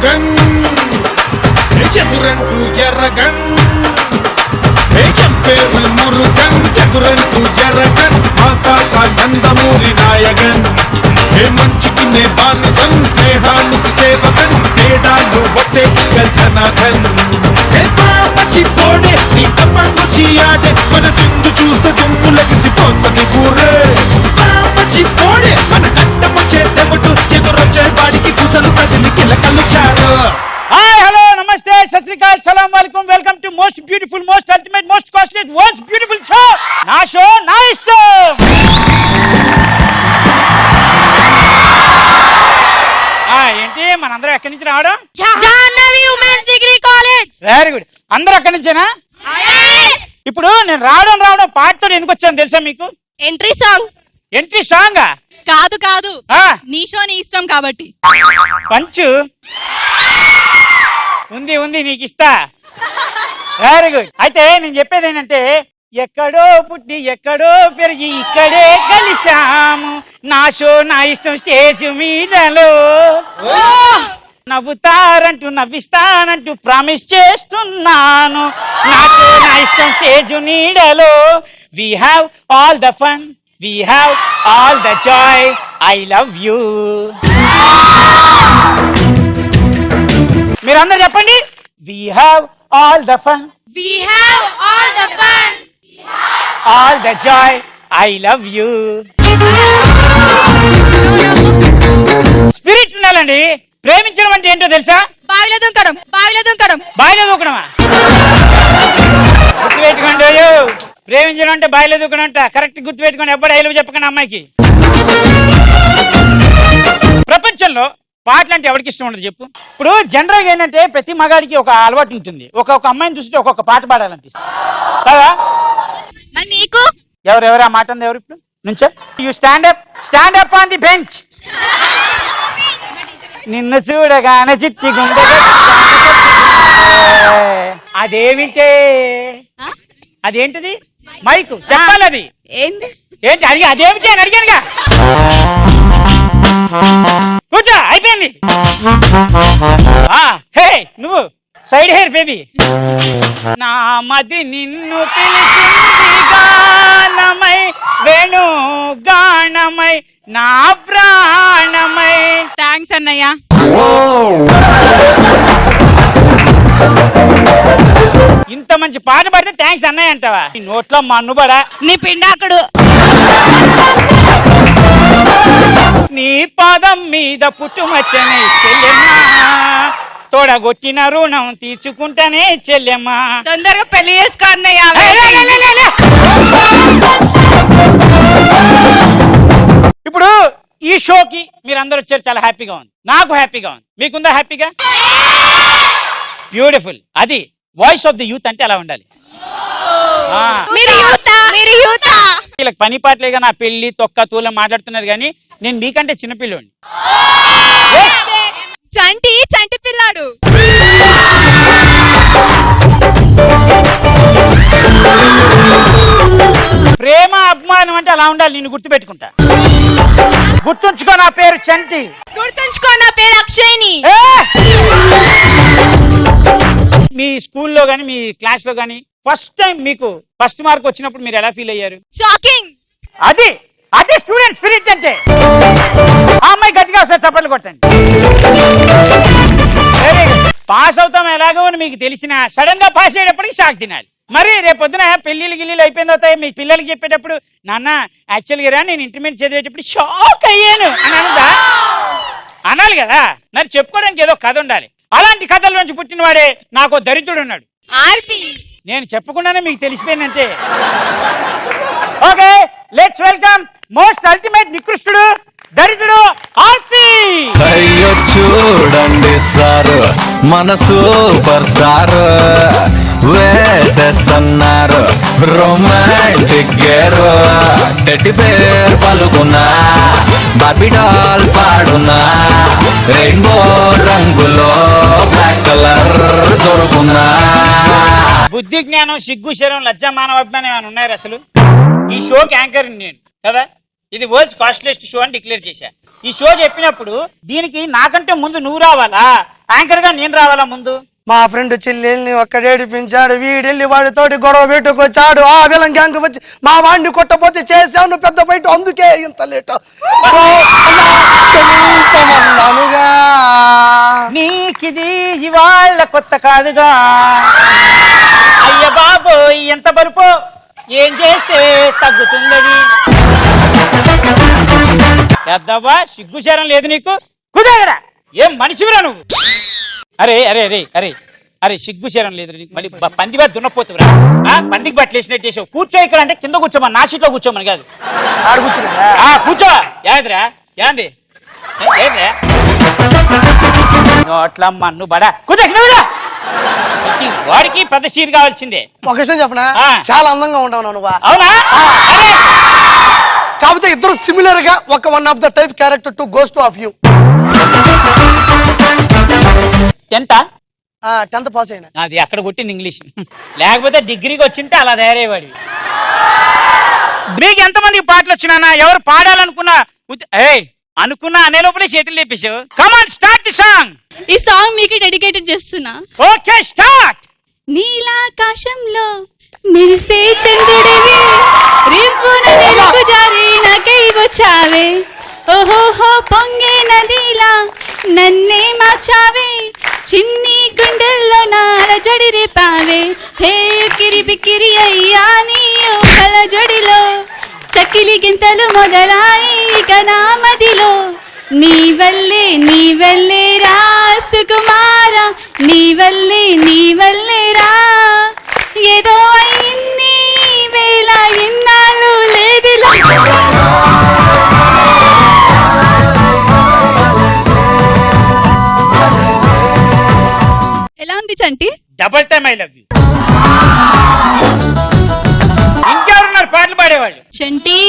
మురుగన్ ఎదురంటూ ఎర్రగన్ పేరు మురుగన్ ఎదురంటూ ఎర్రగన్ మా తాత నందమూరి నాయగన్ మంచికి నే బానిసన్ స్నేహానికి సేవకన్ తేడాలు ఒట్టే గజనాథన్ మంచి పోడే నీ తప్పంగుచి ఆడే మన చిందు చూస్తే దుమ్ము లగిసిపోతుంది ఊరే మంచి పోడే మన అడ్డమొచ్చే తెగటు ఎదురొచ్చే వాడికి పుసలు కదిలి కిలకలు చారు. హాయ్ హలో నమస్తే సత్ శ్రీ అకాల్ సలాం వాలేకుం welcome to most beautiful most ultimate most costly most beautiful show నా షో నా ఇష్టం. ఏంటి మనందరం ఎక్కడి నుంచి రావడం? Jahnavi women's degree college. Very good. అందరూ అక్కడి నుంచేనా? ఇప్పుడు నేను రావడం పాటతో ఎందుకు వచ్చాను తెలుసా మీకు? Entry song. ఎంట్రీ సాంగ్ కాదు కాదు, నీ షో నీ ఇష్టం కాబట్టి. పంచు ఉంది ఉంది నీకు ఇస్తా. Very good. అయితే నేను చెప్పేది ఏంటంటే ఎక్కడో పుట్టి ఎక్కడో పెరిగి ఇక్కడే కలిశాము. నా షో నా ఇష్టం స్టేజ్ మీదలో నవ్వుతారంటూ నవ్విస్తానంటూ ప్రామిస్ చేస్తున్నాను. నా షో నా ఇష్టం స్టేజ్ నీడలో. We have all the fun, we have all the joy. I love you. మీరందరూ చెప్పండి. We have all the fun, we have all the fun, all the joy. I love you. Spirit ఉండాలండి. ప్రేమించడం అంటే ఏంటో తెలుసా? బావిలో దూకడం. బావిలో దూకడం. బావిలో దూకడమా? గుర్తుపెట్టుకోండి. ప్రేమించడం అంటే బావిలో దూకడం అంట. కరెక్ట్ గుర్తుపెట్టుకోండి. ఎప్పుడు ఐలవ్ చెప్పకండి అమ్మాయికి. ప్రపంచంలో పాటలు అంటే ఎవరికి ఇష్టం ఉండదు చెప్పు? ఇప్పుడు జనరల్గా ఏంటంటే ప్రతి మగాడికి ఒక అలవాటు ఉంటుంది. ఒక్కొక్క అమ్మాయిని చూస్తే ఒక్కొక్క పాట పాడాలనిపిస్తుంది కదా? నీకు ఎవరెవరు ఆ మాట ఉంది? ఎవరు ఇప్పుడు నుంచో? You stand up on the bench. నిన్ను చూడగానే చిట్టి గుండె. అదేమిటే? అదేంటిది? మైకు చెప్పాలి. అది ఏంటి అడిగి? అదేమిటి అని అడిగానుగా. కూర్చో, అయిపోయింది. హే నువ్వు సైడ్ హెయిర్ బేబీ. నా మది నిన్ను పిలిచింది గానమై వేణు గానమై నా ప్రాణమై. థ్యాంక్స్ అన్నయ్య. ఇంత మంచి పాట పాడితే థ్యాంక్స్ అన్నయ్య అంటావా? నీ నోట్లో మన్నుబడా? నీ పిండాకుడు. నీ పాదం మీద పుట్టుమచ్చని చెల్లెమ్మా, తోడగొట్టిన రుణం తీర్చుకుంటానే చెల్లెమ్మా. తొందరగా పెళ్లి చేసుకో అన్నయ్య. ఇప్పుడు ఈ షోకి మీరందరూ వచ్చారు, చాలా హ్యాపీగా ఉంది. నాకు హ్యాపీగా ఉంది. మీకుందా హ్యాపీగా? బ్యూటిఫుల్. అది వాయిస్ ఆఫ్ ది యూత్ అంటే అలా ఉండాలి. వీళ్ళకి పని పాటలేగా నా పెళ్లి తొక్క తూల మాట్లాడుతున్నారు కానీ నేను మీకంటే చిన్నపిల్లోని. చంటి పిల్లాడు. ప్రేమ అభిమానం అంటే అలా ఉండాలి. నేను గుర్తుపెట్టుకుంటా. గుర్తుంచుకో, నా పేరు చంటి. గుర్తుంచుకో, నా పేరు అక్షయ్ని. మీ స్కూల్లో గానీ మీ క్లాస్ లో గానీ ఫస్ట్ టైం మీకు ఫస్ట్ మార్క్ వచ్చినప్పుడు మీరు ఎలా ఫీల్ అయ్యారు? షాకింగ్. అది స్టూడెంట్ స్పిరిట్ అంటే. ఆ అమ్మాయి గట్టిగా ఒకసారి చప్పట్లు కొట్టండి. పాస్ అవుతాం ఎలాగో అని మీకు తెలిసిన సడన్ గా పాస్ అయ్యేటప్పటికి షాక్ తినాలి. మరి రేపొద్దున పెళ్లిళ్ళు గిల్లీలు అయిపోయిన తర్వాత మీ పిల్లలకి చెప్పేటప్పుడు నాన్న యాక్చువల్గా రా నేను ఇంటర్మీడియట్ చదివేటప్పుడు షాక్ అయ్యాను అని అనాలి కదా. మరి చెప్పుకోవడానికి ఏదో కథ ఉండాలి. అలాంటి కథల నుంచి పుట్టిన వాడే నాకు దరిద్రుడు ఉన్నాడు. నేను చెప్పకుండానే మీకు తెలిసిపోయిందంటే. Okay, let's welcome most ultimate నికృష్టుడు దరిద్రుడు ఆర్పి. అయ్యో చూడండి సారు, మన సూపర్ స్టార్ వేసేస్తున్నారు రొమాంటిక్ గేరు. టెడ్డి పేరు పలుకున్నా, బాబీ డాల్ పాడున్నా, రెయిన్బో రంగులో బ్లాక్ కలర్ దొరుకున్నా. బుద్ధి జ్ఞానం సిగ్గు శరం లజ్జ మానవ అభిమానం ఏమైనా ఉన్నాయి అసలు? ఈ షోకి యాంకర్ నేను కదా. ఇది వరల్డ్స్ కాస్ట్లెస్ట్ షో అని డిక్లేర్ చేశా. ఈ షో చెప్పినప్పుడు దీనికి నాకంటే ముందు నువ్వు రావాలా, యాంకర్ గా నేను రావాలా ముందు? మా ఫ్రెండ్ చెల్లెల్ని ఒక్కడేడిపించాడు, వీడెళ్ళి వాడితోటి గొడవ పెట్టుకొచ్చాడు. ఆ విలం గ్యాంగ్ వచ్చి మా వాడిని కొట్టపోతే చేశాను పెద్ద బయట, అందుకే ఇంత లేట్. నీకిది ఇవాళ్ళ కొత్త కాదుగా, అయ్య బాబోయ్ ఎంత బరుపో, ఏం చేస్తే తగ్గుతుందది. పెద్దవా సిగ్గుచారం లేదు నీకు, కుదరరా, ఏం మనిషివిరా నువ్వు? అరే అరే అరే అరే అరే సిగ్గుచారం లేదు నీకు, మళ్ళీ పందిగా దున్నపోతురా, పందికి బట్టలేసినట్టు చేసావు. కూర్చో ఇక్కడ అంటే కింద కూర్చోమని, నా సీట్లో కూర్చోమని కాదు. కూర్చో. ఏంద్రా ఏంది ఏంద్రా నోట్లమ్మ నువ్వు బడా కూర్చో కింద కూర్చో. వాడికి పెద్ద సీట్ కావాల్సిందే. ఒక విషయం చెప్పనా, చాలా అందంగా ఉంటావు నువ్వు. అవునా? కాకపోతే ఇద్దరు సిమిలర్ గా ఒక one of the type character to goes to of you. 10th pass అయినా. అది అక్కడ కొట్టింది ఇంగ్లీష్, లేకపోతే డిగ్రీకి వచ్చింటే అలా తయారయ్యేవాడి. మీకు ఎంతమందికి పాటలు వచ్చినా, ఎవరు పాడాలనుకున్నా అనుకున్నా అనే లోపలే చేతులు లేపేశావు. Come on start the song. ఈ సాంగ్ మీకు డెడికేటెడ్ చేస్తున్నా. Okay start. నీలాకాశంలో మెరిసే చంద్రుడివి, రివ్వున వెలుగు జారి నాకై వచ్చావే, ఓహోహో పొంగే నదిలా నన్నే మార్చావే, చిన్ని గుండెల్లో నాల జడి రేపావే, హే కిరి బిక్కిరి అయ్యా నీ ఊహల జడిలో, చకిలి గింతలు మొదలాయి ఇక నా మదిలో, నీ వల్లే రా సుకుమార, నీ వల్లే రా, ఏదో అయింది ఈ వేళ ఎన్నాళ్ళు లేదిలా. ఎలా ఉంది Chanti? Double time I love you. ఇంకెవరున్నారు పాటలు పాడేవాళ్ళు? చంటి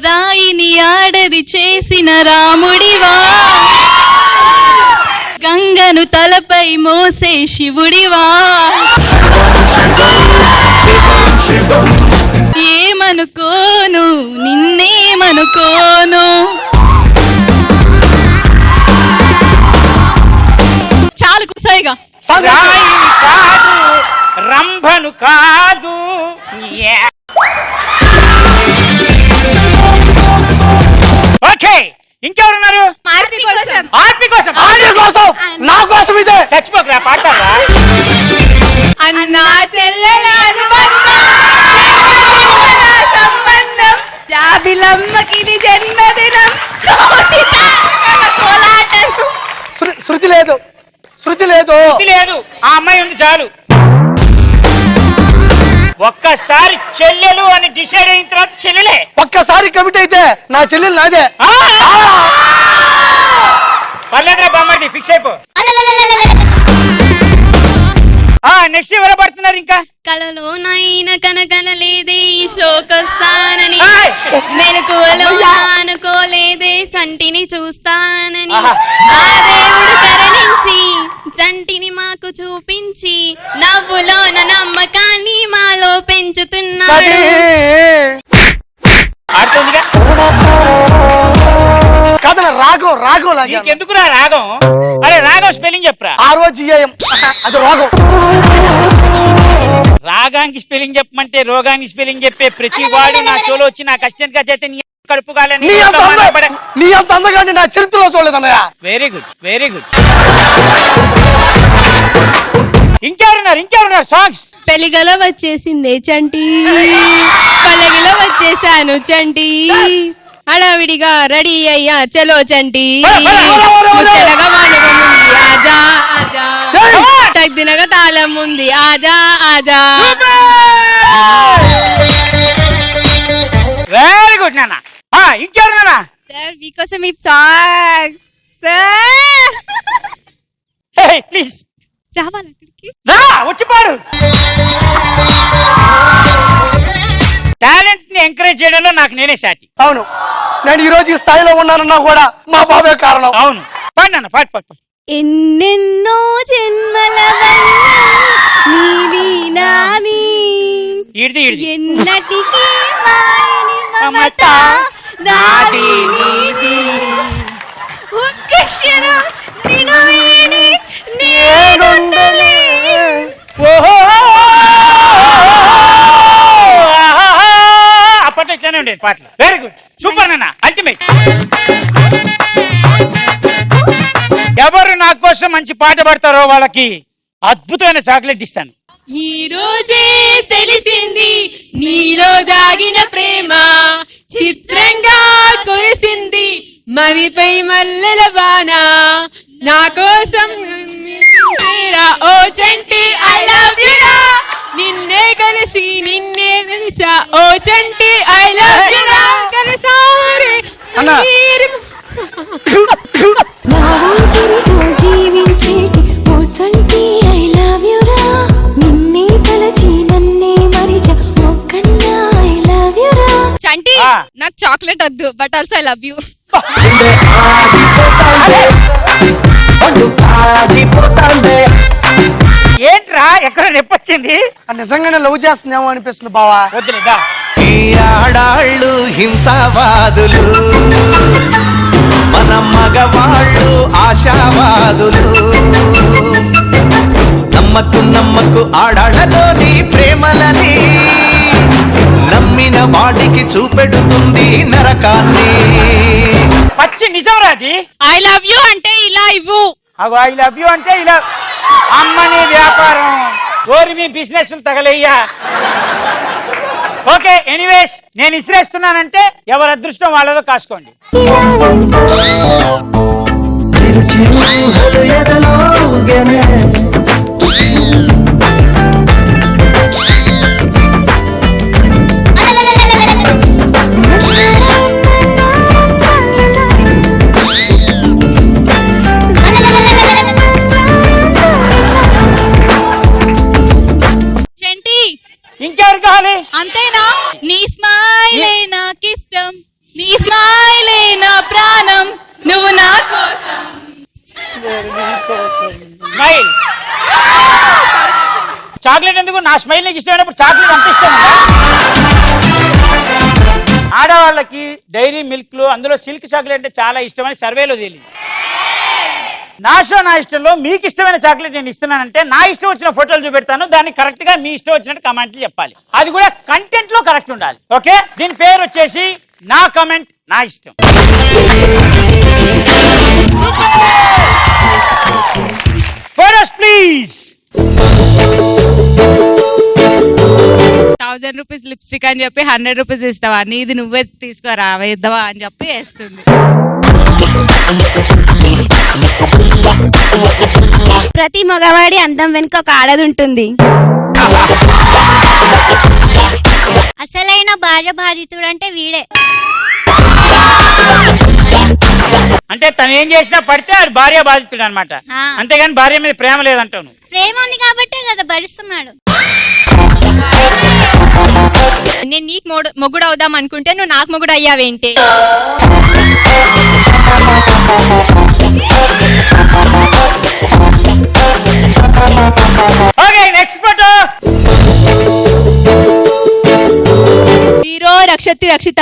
రాయిని ఆడది చేసిన రాముడివా, గంగను తలపై మోసే శివుడివా, ఏమనుకోను నిన్నేమనుకోను, చాలు కుసాయిగా. రాయిని కాదు రంభను కాదు. ఓకే ఇంకెవరున్నారు? ఆర్పి కోసం. ఆర్పి కోసం నా కోసం ఇదే. చచ్చిపోకరా పాడతారా? అన్నా చెల్లెల సంబంధం, జాబిలమ్మకిది జన్మదినం, శృతి లేదు. లేదు, ఆ అమ్మాయి ఉంది చాలు. ఒక్కసారి చెల్లెలు అని డిసైడ్ అయిన తర్వాత చెల్లెలే. ఒక్కసారి కమిట్ అయితే నా చెల్లెలు నాదే. పర్లేదురా బామ్మర్ది, ఫిక్స్ అయిపో. నెక్స్ట్ ఎవరు పడుతున్నారు? ఇంకా కలలో నాయన కనకనలేదే ఈ శోకొస్తానని, మెలకువలో అనుకోలేదే చంటిని చూస్తానని, ఆ దేవుడు కరుణించి చంటిని మాకు చూపించి, నవ్వులోన నమ్మకాన్ని మాలో పెంచుతున్నాడు. ఆడుతుందిగా కథల రాగం నీకెందుకురా రాగం? అరే రాగం స్పెల్లింగ్ చెప్పరా. ROGAM. అది రోగం. రాగానికి స్పెల్లింగ్ చెప్పమంటే రోగానికి స్పెల్లింగ్ చెప్పే ప్రతి వాడు నా షోలో వచ్చి నా కష్టం గా చేస్తే నీ కడుపు కాలని. నీ అంత అందగాన్ని నా చరిత్రలో చూడలేదన్నయ్య. Very good. ఇంకెవరున్నారు సాంగ్స్? పెళ్లిగల వచ్చేసిందే చంటి, పల్లెగిలో వచ్చేసాను చంటి, హడావిడిగా రెడీ అయ్యా చలో చంటి, ముచ్చటగా వాడుకుంది ఆజా ఆజా, తగ్గినగా తాళం ఉంది ఆజా ఆజా. వెరీ గుడ్ నాన్న. ఇంకెవరున్నారా? మీకోసం ఈ సాంగ్ ప్లీజ్ రావాలి అక్కడికి, రా వచ్చి పాడు. టాలెంట్ ని ఎంకరేజ్ చేయడంలో నాకు నేనే సాటి. అవును, నేను ఈ రోజు ఈ స్థాయిలో ఉన్నానన్నా కూడా మా బాబే కారణం. అవును, పాడు నాన్న, పాడు. ఎన్నెన్నో జన్మల నీది నాది ఈడిది ఎన్నటికీ మాయని మమత నాది నీది ఒక్క క్షణం నిన్ను వీడి నేనుండలే. ఓహో అప్పట్లో ఇట్లానే ఉండేది పాటలు. వెరీ గుడ్, సూపర్ నాన్న, అల్టిమేట్. ఎవరు నా కోసం మంచి పాట పాడతారో వాళ్ళకి అద్భుతమైన చాక్లెట్ ఇస్తాను. ఈ రోజే తెలిసింది నీలో దాగిన ప్రేమ చిత్రంగా కురిసింది మదిపై మల్లెల బాణ నా కోసం ఓ చంటి ఐ లవ్ యు రా నిన్నే కలిసి నిన్నే కలిసా ఓ చంటి ఐ లవ్ యు రా కలిసారే అన్నా. నా ఊపిరితో జీవించేటి ఓ చంటి ఐ లవ్ యు రా నిన్నే తలచి నన్నే మరిచ ఓ కన్యా ఐ లవ్ యు రా. చంటి ఆ. నాకు చాక్లెట్ వద్దు but also I love you. ఏంట్రా ఎక్కడ నొప్పొచ్చింది? నిజంగానే లవ్ చేస్తుందేమో అనిపిస్తుంది బావా. వద్దులేదా ఈ ఆడాళ్ళు హింసావాదులు, మన మగవాళ్ళు ఆశావాదులు. నమ్మకు నమ్మకు ఆడాళ్ళలోని ప్రేమలని, నమ్మిన వాడికి చూపెడుతుంది నరకాన్ని. పచ్చి నిజం రాది. ఐ లవ్ యూ అంటే ఇలా ఇవ్వు. అగో ఐ లవ్ యూ అంటే ఇలా అమ్మని వ్యాపారం ఓరి మీ బిజినెస్ తగలయ్యా. ఓకే, ఎనీవేస్ నేను ఇసిరేస్తున్నానంటే ఎవరి అదృష్టం వాళ్ళదో కాసుకోండి. చంటి ఇంకెవరు కావాలి? అంతేనా? నీ స్మైలే నాకిష్టం నీ స్మైలే నా ప్రాణం నువ్వు నా కోసం. స్మైల్. చాక్లెట్ ఎందుకు? నా స్మైల్ నీకు ఇష్టమైనప్పుడు చాక్లెట్ అంత ఇష్టం ఉందా? ఆడవాళ్ళకి డైరీ మిల్క్ లో అందులో సిల్క్ చాక్లెట్ అంటే చాలా ఇష్టమని సర్వేలో తేలింది. నా ఇష్టంలో మీకు ఇష్టమైన చాక్లెట్ నేను ఇస్తున్నానంటే నా ఇష్టం వచ్చిన ఫోటోలు చూపెడతాను, దాన్ని కరెక్ట్ గా మీ ఇష్టం వచ్చినట్టు కమెంట్లు చెప్పాలి. అది కూడా కంటెంట్ లో కరెక్ట్ ఉండాలి. ఓకే, దీని పేరు వచ్చేసి నా కమెంట్ నా ఇష్టం. Photos please. 1000 రూపీస్ లిప్స్టిక్ అని చెప్పి 100 రూపీస్ ఇస్తావా? నీది నువ్వే తీసుకోరా వేద్దావా అని చెప్పి వేస్తుంది. ప్రతి మగవాడి అందం వెనుక ఒక ఆడది ఉంటుంది. అసలైన భార్య బాధితుడు అంటే వీడే. అంటే తను ఏం చేసినా పడితే అది భార్య బాధితుడు అనమాట. ఆ. అంతేగాని భార్య మీద ప్రేమ లేదంటావు నువ్వు. ప్రేమ ఉంది కాబట్టే కదా భరిస్తున్నాడు. నేను నీకు మొగుడు అవుదాం అనుకుంటే నువ్వు నాకు మొగుడు అయ్యావేంటి? Okay, next photo. హీరో రక్షతి రక్షిత.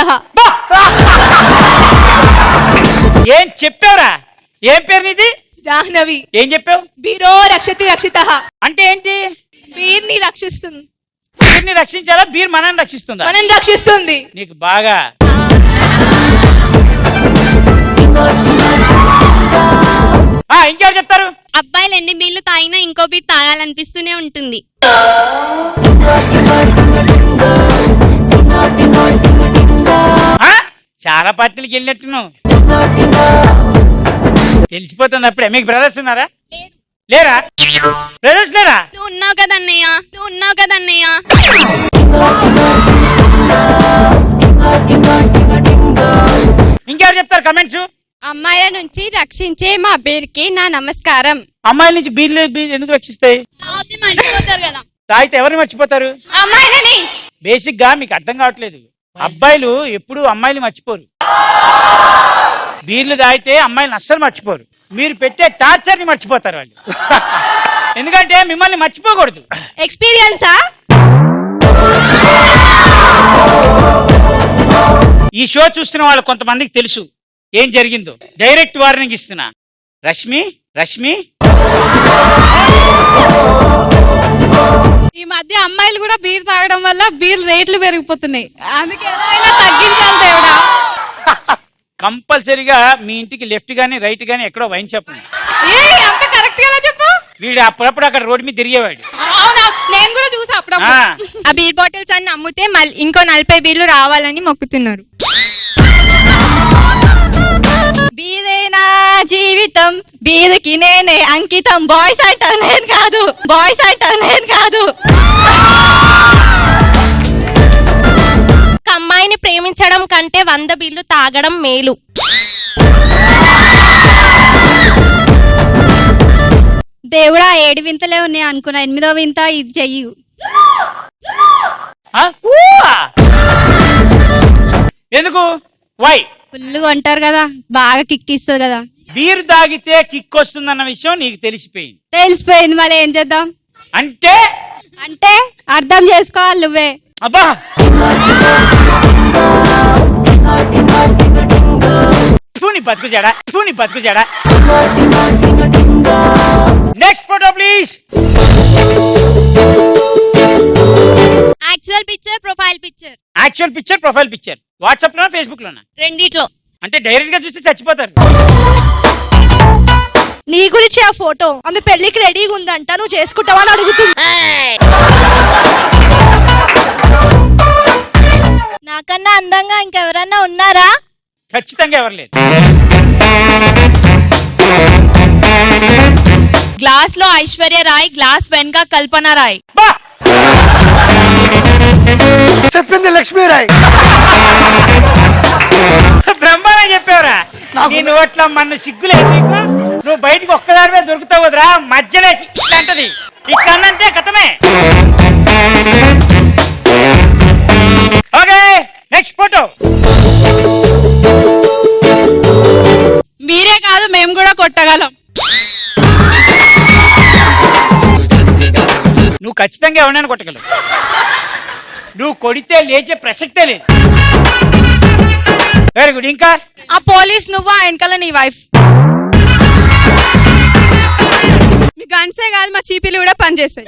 ఏం చెప్పావురా? ఏం పేరు నీది? జాహ్నవి. ఏం చెప్పావు? బీరో రక్షతి రక్షిత అంటే ఏంటి? బీర్ని రక్షిస్తుంది. బీర్ని రక్షించాలా? బీర్ మనల్ని రక్షిస్తుందా? మనం రక్షిస్తుంది. నీకు బాగా ఇంకెవరు చెప్తారు? అబ్బాయిలు ఎన్ని బీర్లు తాగినా ఇంకో బీర్ తాగాలనిపిస్తూనే ఉంటుంది. చాలా పార్టీలకు వెళ్ళినట్టున్నావు. తెలిసిపోతుంది అప్పుడే. మీకు బ్రదర్స్ ఉన్నారా? లేరా? బ్రదర్స్ లేరా? నువ్వు ఉన్నావు కదన్నయ్య, నువ్వు ఉన్నావు కదన్నయ్య. ఇంకెవరు చెప్తారు కమెంట్స్? అమ్మాయిల నుంచి రక్షించే మా బీర్కి నా నమస్కారం. అమ్మాయిల నుంచి బీర్లు ఎందుకు రక్షిస్తాయి? మర్చిపోతారు కదా తాగితే ఎవరిని మర్చిపోతారు? అమ్మాయిలని. బేసిక్ గా మీకు అర్థం కావట్లేదు. అబ్బాయిలు ఎప్పుడు అమ్మాయిలు మర్చిపోరు. బీర్లు తాగితే అమ్మాయిలను అస్సలు మర్చిపోరు. మీరు పెట్టే టార్చర్ ని మర్చిపోతారు వాళ్ళు. ఎందుకంటే మిమ్మల్ని మర్చిపోకూడదు. ఎక్స్పీరియన్సా? ఈ షో చూస్తున్న వాళ్ళు కొంతమందికి తెలుసు ఏం జరిగిందో. డైరెక్ట్ వార్నింగ్ ఇస్తున్నా. రష్మి ఈ మధ్య అమ్మాయిలు కూడా బీర్ తాగడం వల్ల బీర్ రేట్లు పెరిగిపోతున్నాయి. అందుకే ఎలా తగ్గించాలి దేవుడా. కంపల్సరీగా మీ ఇంటికి లెఫ్ట్ గానీ రైట్ గానీ ఎక్కడో వైన్ షాప్ ఉంది. అంత కరెక్ట్ గా చెప్పు. వీడు అప్పుడప్పుడు అక్కడ రోడ్డు మీద తిరిగేవాడు. అవునా, నేను కూడా చూసా అప్పుడప్పుడు. ఆ బీర్ బాటిల్స్ అన్ని అమ్ముతే ఇంకో 40 బీర్లు రావాలని మొక్కుతున్నారు. బీరేనా జీవితం, బీరుకి నేనే అంకితం. బాయ్స్ అంటారు, నేను కాదు. ఒక అమ్మాయిని ప్రేమించడం కంటే 100 బీర్లు తాగడం మేలు. దేవుడా 7 వింతలే ఉన్నాయి అనుకున్నా, 8వ వింత ఇది చెయ్యి. ఎందుకు? వై? ఫుల్గా అంటారు కదా, బాగా కిక్ ఇస్తుంది కదా. బీర్ తాగితే కిక్ వస్తుందన్న విషయం నీకు తెలిసిపోయింది. మళ్ళీ ఏం చేద్దాం? అంటే అర్థం చేసుకోవాలి నువ్వే. అబ్బా, పూని బతుకు జడ. Next photo please. Actual picture, profile picture WhatsApp లోనా ఫేస్బుక్ లోనా? రెండిట్లో. అంటే డైరెక్ట్ గా చూస్తే చచ్చిపోతారు. నీ గురించి ఆ ఫోటో, ఆమె పెళ్లికి రెడీగా ఉందంట, నువ్వు చేసుకుంటావా అని అడుగుతుంది. నాకన్నా అందంగా ఇంకెవరన్నా ఉన్నారా? ఖచ్చితంగా ఎవరు లేదు. గ్లాస్ లో ఐశ్వర్య రాయ్, గ్లాస్ వెనక కల్పన రాయ్. బా, చెప్పింది లక్ష్మీరాయ్. బ్రహ్మాండం చెప్పావురా. నీ నోట్ల మన సిగ్గులేదు నీకు. నువ్వు బయటకు ఒక్కదాని మీద దొరుకుతావు కదరా, మధ్యలో అంటది ఇక్కడంటే కథమే. Okay, next photo. మీరే కాదు, మేము కూడా కొట్టగలం. నువ్వు ఖచ్చితంగా ఎవరైనా కొట్టగలవు. నువ్వు కొడితే లేచే ప్రసక్తే లేదు. Very good. ఇంకా ఆ పోలీస్ నువ్వా, వెనకాల నీ వైఫ్? మీ గన్సే కాదు, మా చీపీలు కూడా పనిచేస్తాయి.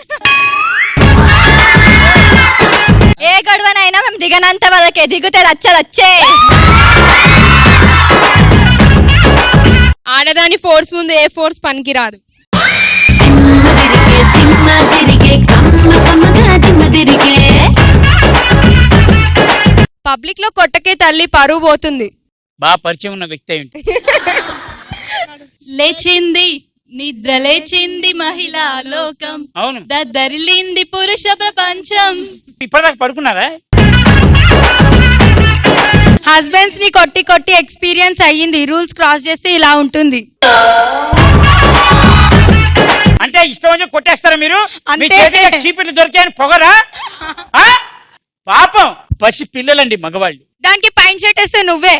ఏ గొడవనైనా మేము దిగనంత వాళ్ళకే, దిగుతే రచ్చే. ఆడదాని ఫోర్స్ ముందు ఏ ఫోర్స్ పనికి రాదు. పబ్లిక్ లో కొట్టకే తల్లి పరువు పోతుంది. బాగా పరిచయం ఉన్న వ్యక్తి అయి ఉంటుంది. లేచింది నిద్ర, లేచింది మహిళా లోకం. అవును, దరిలింది పురుష ప్రపంచం. ఇప్పటిదాకా పడుకున్నారా? హస్బెండ్స్ ని కొట్టి కొట్టి ఎక్స్పీరియన్స్ అయ్యింది. రూల్స్ క్రాస్ చేస్తే ఇలా ఉంటుంది. అంటే ఇష్టం వచ్చి కొట్టేస్తారా మీరు? మీ అంతే. చేతిలో చీపిట్లు దొరికాయని పొగరా? ఆ? పాపం పసి పిల్లలండి మగవాళ్ళు. దానికి పైన షర్ట్ వేస్తే నువ్వే.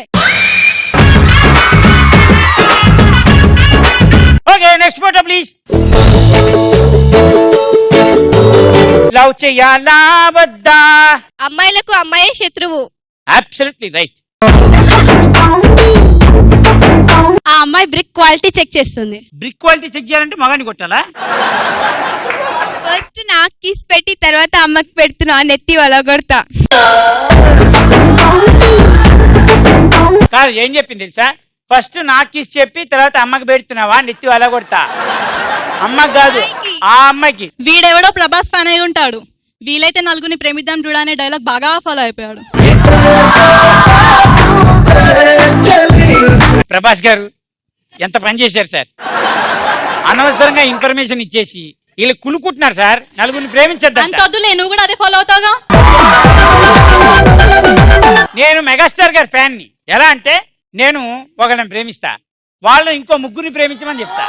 Okay, next photo please. Love చెయ్యాలా వద్దా? అమ్మాయిలకు అమ్మాయే శత్రువు. Absolutely right. ఆ అమ్మాయి బ్రిక్ క్వాలిటీ చెక్ చేస్తుంది. బ్రిక్ క్వాలిటీ చెక్ చేయాలంటే మగాన్ని కొట్టాలా? ఫస్ట్ నాకు కిస్ పెట్టి తర్వాత అమ్మకి పెడుతున్నా, నెత్తి వలగొడతా. కాదు, ఏం చెప్పింది తెలుసా? ఫస్ట్ నాకు కిస్ చెప్పి తర్వాత అమ్మకి పెడుతున్నావా, నెత్తి అలా కొడతా. అమ్మకి కాదు, ఆ అమ్మాయికి. వీడెవడో ప్రభాస్ ఫ్యాన్ అయి ఉంటాడు. వీలైతే నలుగురిని ప్రేమిద్దాం చూడ అనే డైలాగ్ బాగా ఫాలో అయిపోయాడు. ప్రభాస్ గారు ఎంత పని చేశారు సార్. అనవసరంగా ఇన్ఫర్మేషన్ ఇచ్చేసి వీళ్ళు కులుకుంటున్నారు సార్. నలుగురిని ప్రేమించద్దు. అంత వద్దులే, నువ్వు కూడా అదే ఫాలో అవుతావుగా. నేను మెగాస్టార్ గారి ఫ్యాన్ ని. ఎలా అంటే నేను ఒకళ్ళని ప్రేమిస్తా, వాళ్ళు ఇంకో ముగ్గురిని ప్రేమించమని చెప్తా,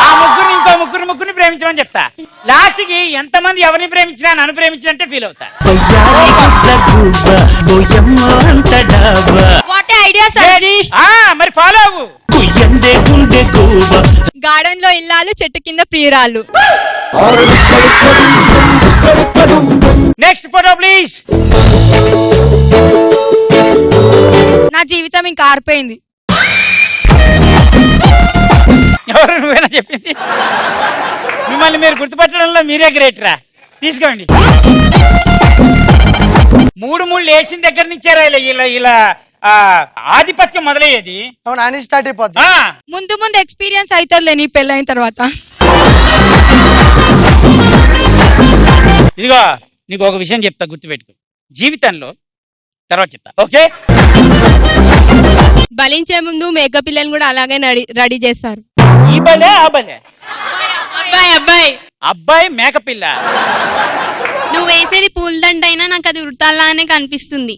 ఆ ముగ్గురిని ఇంకో ముగ్గురిని ప్రేమించమని చెప్తా. లాస్ట్ కి ఎంతమంది ఎవరిని ప్రేమించినా నన్ను ప్రేమించినట్టే ఫీల్ అవుతా. వాట్ ఐడియా సర్జీ. మరి ఫాలో అవ్వు. గార్డెన్ లో ఇల్లాలు, చెట్టు కింద ప్రియురాలు. Next photo please. జీవితం ఇంకా ఆరిపోయింది. ఎవరు నువ్వేనా చెప్పింది? మిమ్మల్ని మీరు గుర్తుపట్టడంలో మీరే గ్రేట్ రా. తీసుకోండి. 3 వేసిన దగ్గర నుంచారా ఇలా ఇలా ఆధిపత్యం మొదలయ్యేది. అవును అని స్టార్ట్ అయిపోద్ది. ముందు ముందు ఎక్స్పీరియన్స్ అవుతుందిలే నీ పెళ్ళైన తర్వాత. ఇదిగో నీకు ఒక విషయం చెప్తా, గుర్తుపెట్టుకో. జీవితంలో తర్వాత చెప్తా, ఓకే? బలించే ముందు మేక పిల్లని కూడా అలాగే రెడీ చేస్తారు. ఈ బలే ఆ బలే. అబ్బాయి అబ్బాయి మేకపిల్ల. నువ్వు వేసేది పూలదండ అయినా నాకు అది ఉడతాలానే కనిపిస్తుంది.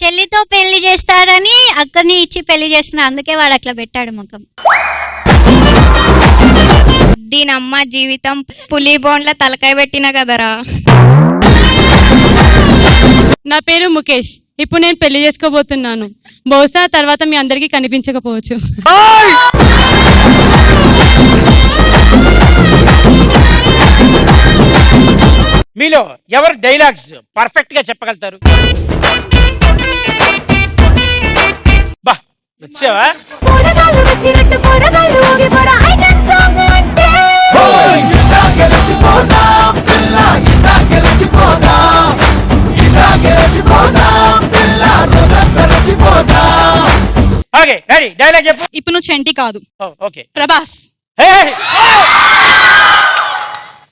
చెల్లితో పెళ్లి చేస్తారని అక్కని ఇచ్చి పెళ్లి చేస్తున్నా, అందుకే వాడు అట్లా పెట్టాడు ముఖం. దీని అమ్మ జీవితం పులి బోన్ల తలకాయ పెట్టిన కదరా. నా పేరు ముఖేష్. ఇప్పుడు నేను పెళ్లి చేసుకోబోతున్నాను. బహుశా తర్వాత మీ అందరికీ కనిపించకపోవచ్చు. మీలో ఎవరు డైలాగ్స్ పర్ఫెక్ట్ గా చెప్పగలుగుతారు? బా వచ్చావా? ఓకే రెడీ, డైలాగ్ చెప్పు. ఇప్పుడు నువ్వు చెంటి కాదు, ఓకే ప్రభాస్. హే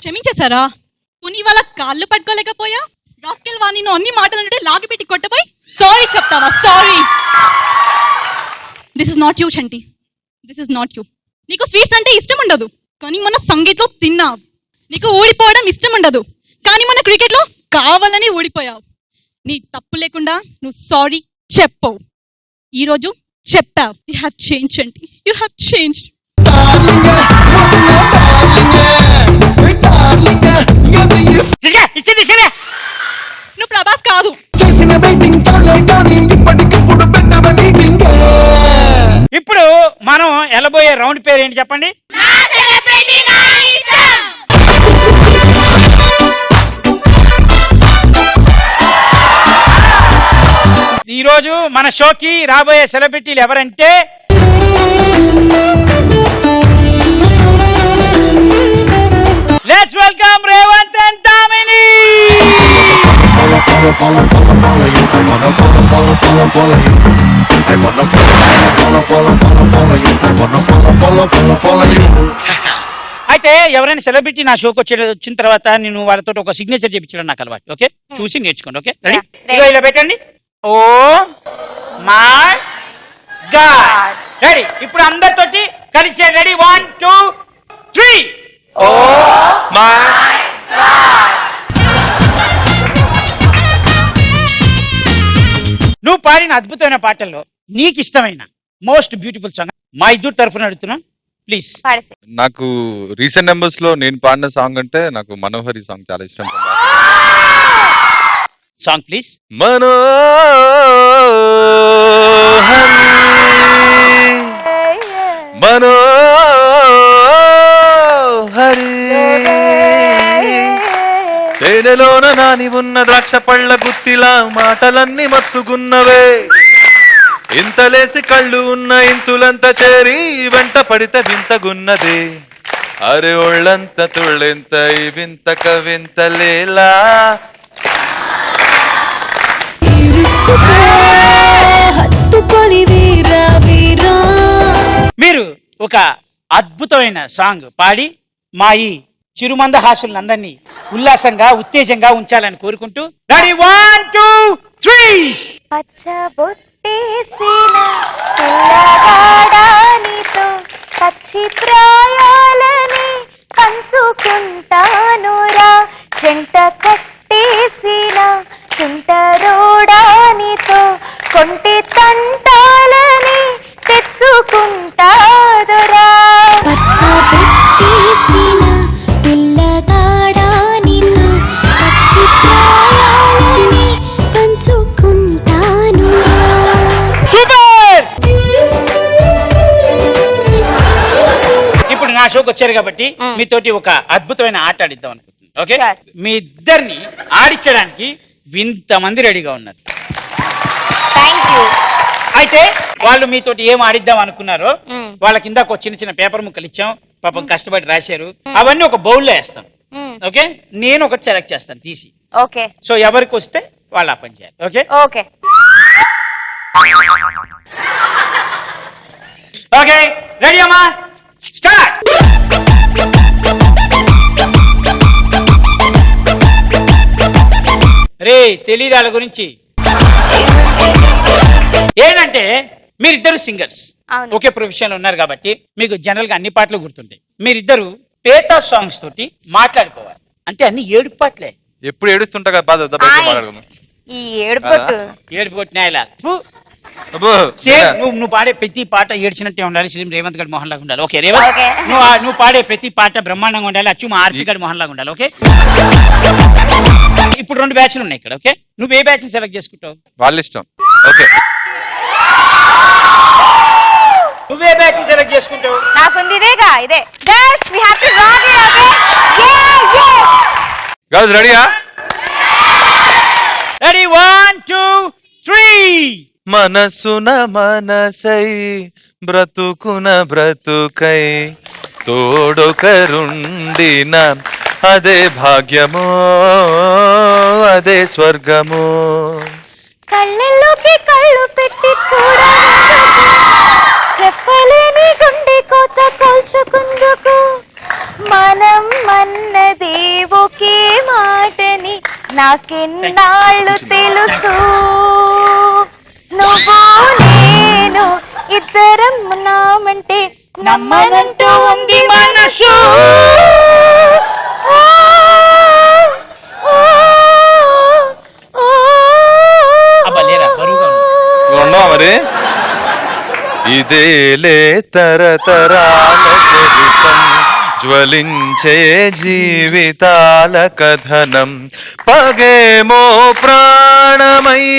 క్షమించేశారా? పుని వాళ్ళ కాళ్ళు పట్టుకోలేకపోయా? రాస్కెల్ వాణి నువ్వు అన్ని మాటలు అంటే లాగిపెట్టి కొట్టపోయి సారీ చెప్తావా? Sorry. This is not you Chanti, this is not you. నీకు స్వీట్స్ అంటే ఇష్టం ఉండదు, కానీ మన సంగీత్లో తిన్నావు. నీకు ఊడిపోవడం ఇష్టం ఉండదు, కానీ మన క్రికెట్లో కావాలని ఊడిపోయావు. నీ తప్పు లేకుండా నువ్వు సారీ చెప్పవు. ఈరోజు చెప్పావు. You have change Chanti, you have change. నువ్వు ప్రభాస్ కాదు. ఇప్పుడు మనం వెళ్ళబోయే రౌండ్ పేరు ఏంటి చెప్పండి? ఈ రోజు మన షోకి రాబోయే సెలబ్రిటీలు ఎవరంటే లెట్స్ వెల్కమ్ రేవంత్ అండ్ తామిని. అయితే ఎవరైనా సెలబ్రిటీ నా షోకి వచ్చిన తర్వాత నేను వాళ్ళతో ఒక సిగ్నేచర్ చేయించడం నాకు అలవాటు. ఓకే, చూసి నేర్చుకోండి. Okay ready? ఇలా పెట్టండి. Oh my God. రెడీ? ఇప్పుడు అందరితోటి కలిసి రెడీ? 1 2 3. Oh my God. నువ్వు పాడిన అద్భుతమైన పాటల్లో నీకు ఇష్టమైన మోస్ట్ బ్యూటిఫుల్ సాంగ్ మా ఇద్దరు తరఫున అడుగుతున్నా, ప్లీజ్. నాకు రీసెంట్ నెంబర్స్ లో నేను పాడిన సాంగ్ అంటే నాకు మనోహరి సాంగ్ చాలా ఇష్టం. Song please. మనోహరి తేనెలోన నాని ఉన్న ద్రాక్ష పళ్ళ గుత్తిలా మాటలన్నీ మత్తుగున్నవే. ఇంతలేసి కళ్ళు ఉన్న ఇంతులంతా చేరి వెంట పడితే వింతగున్నదే. అరే ఒళ్ళంత తుళ్ళెంత ఈ వింత కవింతలేలా. మీరు ఒక అద్భుతమైన సాంగ్ పాడి మా ఈ చిరుమంద హాసులందరినీ ఉల్లాసంగా ఉత్తేజంగా ఉంచాలని కోరుకుంటూ రెడీ? 1 2 3. పచ్చబొట్టేసిన పిల్లగాడానితో పచ్చి ప్రాయాలని పంచుకుంటానురా. చెంట కట్టేసిన తుంటరోడానితో కొంటి తంటాలని తెచ్చుకుంటాదురా. పచ్చబొట్టేసిన పిల్లగాడానితో పచ్చి ప్రాయాలని పంచుకుంటానురా. సూపర్! ఇప్పుడు నా షోకి వచ్చారు కాబట్టి మీతోటి ఒక అద్భుతమైన ఆట ఆడిద్దాం అనుకుంటున్నాను. ఓకే, మీ ఇద్దరిని ఆడించడానికి ఇంతమంది రెడీగా ఉన్నారు. Thank you. అయితే వాళ్ళు మీతోటి ఏం ఆడిద్దాం అనుకున్నారో వాళ్ళ కింద ఒక చిన్న చిన్న పేపర్ ముక్కలు ఇచ్చాం, పాపం కష్టపడి రాశారు. అవన్నీ ఒక బౌల్లో వేస్తాం. ఓకే, నేను ఒకటి సెలెక్ట్ చేస్తాను తీసి. ఓకే. సో ఎవరికి వస్తే వాళ్ళు ఆ పని చేయాలి. Okay okay. ఓకే, రెడీ అమ్మా, స్టార్ట్. రే తెలీదు వాళ్ళ గురించి. ఏంటంటే మీరిద్దరు సింగర్స్, అవును. ఒకే ప్రొఫెషన్ ఉన్నారు కాబట్టి మీకు జనరల్ గా అన్ని పాటలు గుర్తుంటాయి. మీరిద్దరు పేతా సాంగ్స్ తోటి మాట్లాడుకోవాలి. అంటే అన్ని ఏడు పాటలే. ఎప్పుడు ఏడుస్తుంటా కదా బాధ మాట్లాడుకుందాం. ఈ ఏడుపట్టు ఏడుపు కొట్టినా ఇలా అబ్బో, సేమ్ నువ్వు పాడే ప్రతి పాట ఏడ్చినట్టే ఉండాలి. శ్రీ రేవంత్ గడ్ మోహన్ లాగా ఉండాలి. Okay Revanth, okay. నువ్వు పాడే ప్రతి పాట బ్రహ్మాండంగా ఉండాలి. అచ్చు మా ఆర్పి గడ్ మోహన్ లాగా ఉండాలి. ఓకే, ఇప్పుడు 2 బ్యాచ్లు ఉన్నాయి ఇక్కడ. ఓకే, నువ్వు ఏ బ్యాచ్ సెలెక్ట్ చేసుకుంటావు? వాళ్ళ ఇష్టం. ఓకే, నువ్వే బ్యాచ్ సెలెక్ట్ చేసుకుంటావు? నాకుంది ఇదేగా, ఇదే. Girls we have to rock it. Okay, girls రెడీయా? రెడీ, 1 2 3. మనసున మనసై బ్రతుకున బ్రతుకై తోడొకరుండిన అదే భాగ్యమో అదే స్వర్గమో. కళ్ళల్లోకి కళ్ళు పెట్టి చూడాలి, చెప్పలేని గుండె కోత కోల్చుకుందుకు. మనం అన్నది ఒకే మాటని నాకెన్నాళ్ళు తెలుసు. నువ్వు నేను ఇద్దరం ఉన్నామంటే నమ్మనంటూ ఉంది మనసు. ఉన్నావా మరి? ఇదేలే తరతరాల చరితం, జ్వలించే జీవితాల కథనం. పగేమో ప్రాణమయ్యేనా,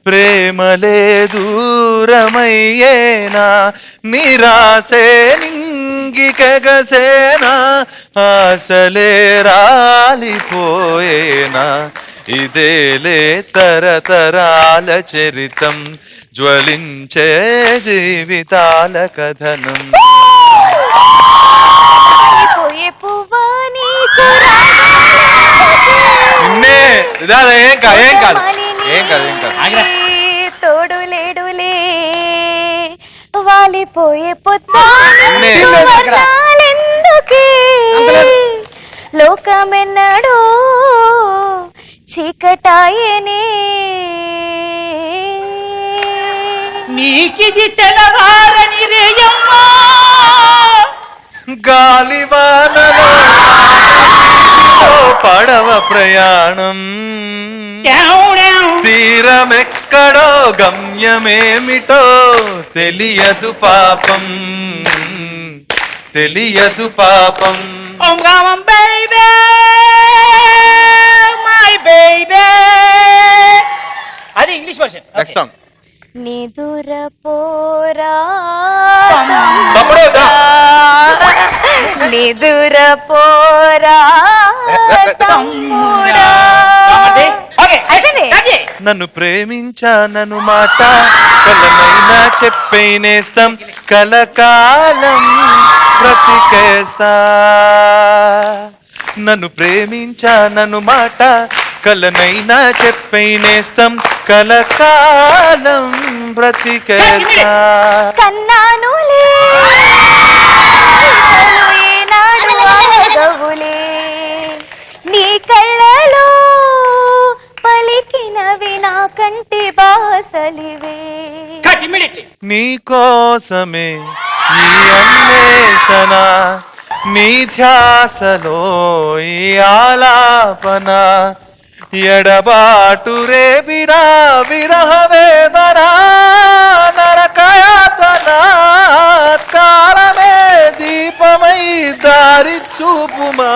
ప్రేమలే దూరమయ్యేనా, నిరాశే నింగికెగసేనా, ఆశలే రాలిపోయేనా. ఇదేలే తరతరాల చరితం, జ్వలించే జీవితాల కథనం. ఏం కాదు ఏం కాదు ఏం కాదు ఏం కాదు. తోడు లేడులే వాలిపోయే పొత్తాలెందుకే, లోకమెన్నడో చీకటాయనే. నీకిది తెలవారని రేయమ్మా, గాలివానలో పడవ ప్రయాణం, తీరమెక్కడో గమ్యమేమిటో తెలియదు పాపం, తెలియదు పాపం. ఓం రామం బేబీ మై బేబీ. అది ఇంగ్లీష్ వర్షన్. Next song. నిదుర పోరా నిదుర పోరా తమ్ముడా. నన్ను ప్రేమించానను మాట కలనైనా చెప్పేనేస్తాం, కలకాలం బ్రతికేస్తా. నన్ను ప్రేమించానను మాట కలనైనా చెప్పేనేస్తాం, కలకాలం బ్రతికేస్తా. కన్నానులే ఏనాడు అడగవులే, నీ కళ్ళలో పలికినవి నా కంటి బాసలివే. నీ కోసమే ఈ అన్వేషణ, నీ ధ్యాసలో ఈ ఆలాపన, ఎడబాటు రేపినా విరహ వేదన, నరకయాతన కాలమే దీపమై దారి చూపుమా.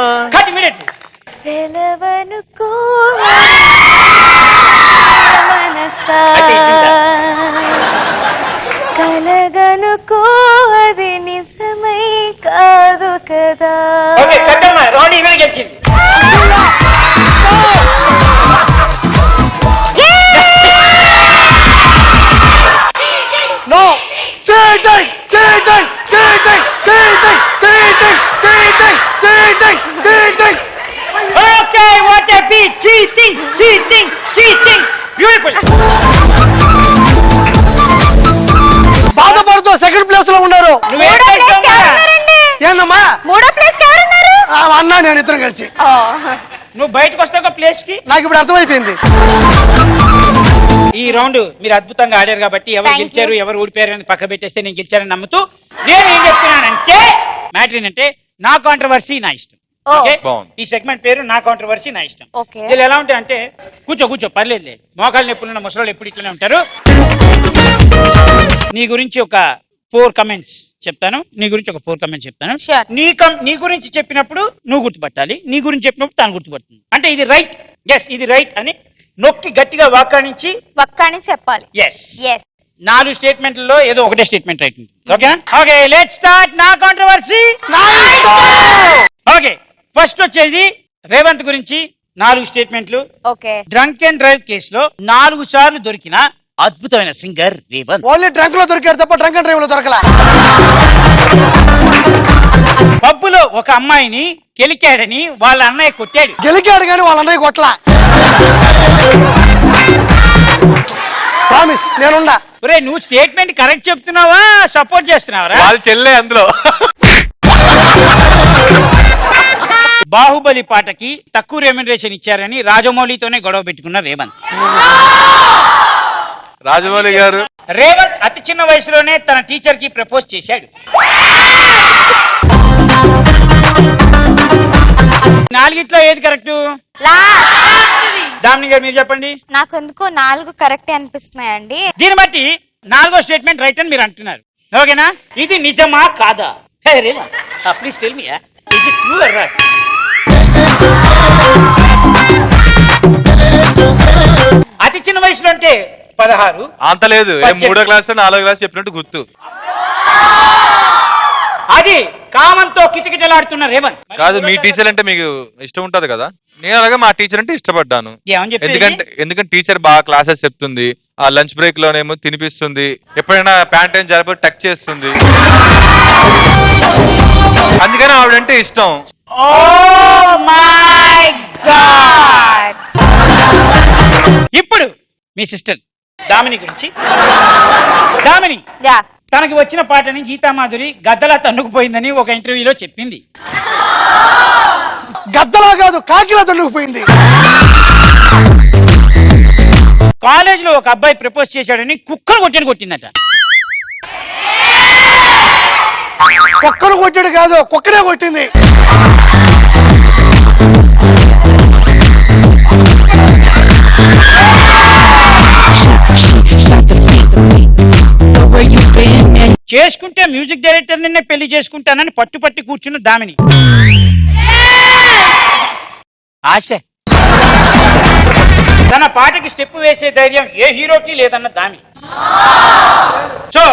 సెలవనుకో మనసా, కలగనుకో అది నిజమై కాదు కదా. ఓకే, కట్టమ్మా, రోణి ఇవే గెలిచింది. అన్న నేను ఇద్దరం కలిసి. నువ్వు బయటకు వస్తావు ఒక ప్లేస్ కి. నాకు ఇప్పుడు అర్థమైపోయింది. ఈ రౌండ్ మీరు అద్భుతంగా ఆడారు కాబట్టి ఎవరు గెలిచారు ఎవరు ఓడిపోయారు అని పక్క పెట్టేస్తే నేను గెలిచారని నమ్ముతూ నేను ఏం చెప్తున్నానంటే మ్యాటర్ ఏంటంటే నా కాంట్రవర్సీ నా ఇష్టం. ఈ సెగ్మెంట్ పేరు నా కాంట్రవర్సీ నా ఇష్టం. వీళ్ళు ఎలా ఉంటాయి అంటే కూర్చో పర్లేదులే, మోకాళ్ళ నొప్పులున్న ముసలోళ్ళు ఎప్పుడు ఇట్లనే ఉంటారు. నీ గురించి ఒక 4 comments చెప్తాను, నీ గురించి ఒక 4 comments చెప్తాను. నీ గురించి చెప్పినప్పుడు నువ్వు గుర్తుపట్టాలి, నీ గురించి చెప్పినప్పుడు తాను గుర్తుపడుతుంది. అంటే ఇది రైట్, ఎస్ ఇది రైట్ అని నొక్కి గట్టిగా వాక్కానించి చెప్పాలి. ఎస్ 4 స్టేట్మెంట్లలో ఏదో ఒకటే స్టేట్మెంట్ రైట్ ఉంటుంది. ఓకేనా? ఓకే, లెట్స్ స్టార్ట్ నా కాంట్రవర్సీ. ఓకే, ఫస్ట్ వచ్చేది రేవంత్ గురించి 4 స్టేట్మెంట్లు. డ్రంక్ అండ్ డ్రైవ్ కేసులో 4 సార్లు దొరికిన అద్భుతమైన సింగర్ రేవంత్. ఓన్లీ డ్రంక్ లో దొరికారు తప్ప డ్రంక్ అండ్ డ్రైవ్ లో దొరకలా. పబ్బులో ఒక అమ్మాయిని గెలికాడని వాళ్ళ అన్నయ్య కొట్టాడు. గెలికాడు కానీ వాళ్ళ అన్నయ్య కొట్టలా. ప్రామిస్ నేనుండా. ఒరే నువ్వు స్టేట్మెంట్ కరెక్ట్ చెప్తున్నావా సపోర్ట్ చేస్తున్నావా? వాళ్ళ చెల్లె అందులో. బాహుబలి పాటకి తక్కువ రెమ్యునరేషన్ ఇచ్చారని రాజమౌళితోనే గొడవ పెట్టుకున్న రేవంత్. రాజమౌళి గారు రేవంత్ అతి చిన్న వయసులోనే తన టీచర్ కి ప్రపోజ్ చేశాడు. 4 ఏది కరెక్ట్? దామిని గారు మీరు చెప్పండి. నాకు ఎందుకో 4 కరెక్ట్ అనిపిస్తున్నాయండి. దీన్ని బట్టి 4వ స్టేట్మెంట్ రైట్ అని మీరు అంటున్నారు. ఓకేనా? ఇది నిజమా కాదా? Please tell me, is it true or not? అతి చిన్న వయసులో అంటే 16 అంత లేదు, 3వ క్లాస్ 4వ క్లాస్ చెప్పినట్టు గుర్తు. అది కామంతో కిటకిటలాడుతున్న రేవంత్. కాదు, మీ టీచర్ అంటే మీకు ఇష్టం ఉంటది కదా. నేను అలాగే మా టీచర్ అంటే ఇష్టపడ్డాను. ఎందుకంటే టీచర్ బాగా క్లాసెస్ చెప్తుంది, ఆ లంచ్ బ్రేక్ లోనేమో తినిపిస్తుంది, ఎప్పుడైనా ప్యాంట్ ఏం జరిపి టచ్ చేస్తుంది, అందుకని ఆవిడంటే ఇష్టం. ఇప్పుడు మీ సిస్టర్ దామిని గురించి. దామిని తనకి వచ్చిన పాటని గీతామాధురి గద్దలా తన్నుకుపోయిందని ఒక ఇంటర్వ్యూలో చెప్పింది. గద్దలా కాదు, కాకిలా తన్నుకుపోయింది. కాలేజ్ లో ఒక అబ్బాయి ప్రపోజ్ చేశాడని కుక్కను కొట్టిందట. కుక్కను కొట్టాడు కాదు, కుక్కనే కొట్టింది. చేసుకుంటే మ్యూజిక్ డైరెక్టర్ నిన్నే పెళ్లి చేసుకుంటానని పట్టుపట్టి కూర్చున్న దామిని. ఆశ తన పాటకి స్టెప్ వేసే ధైర్యం ఏ హీరోకి లేదన్న దామిని. సో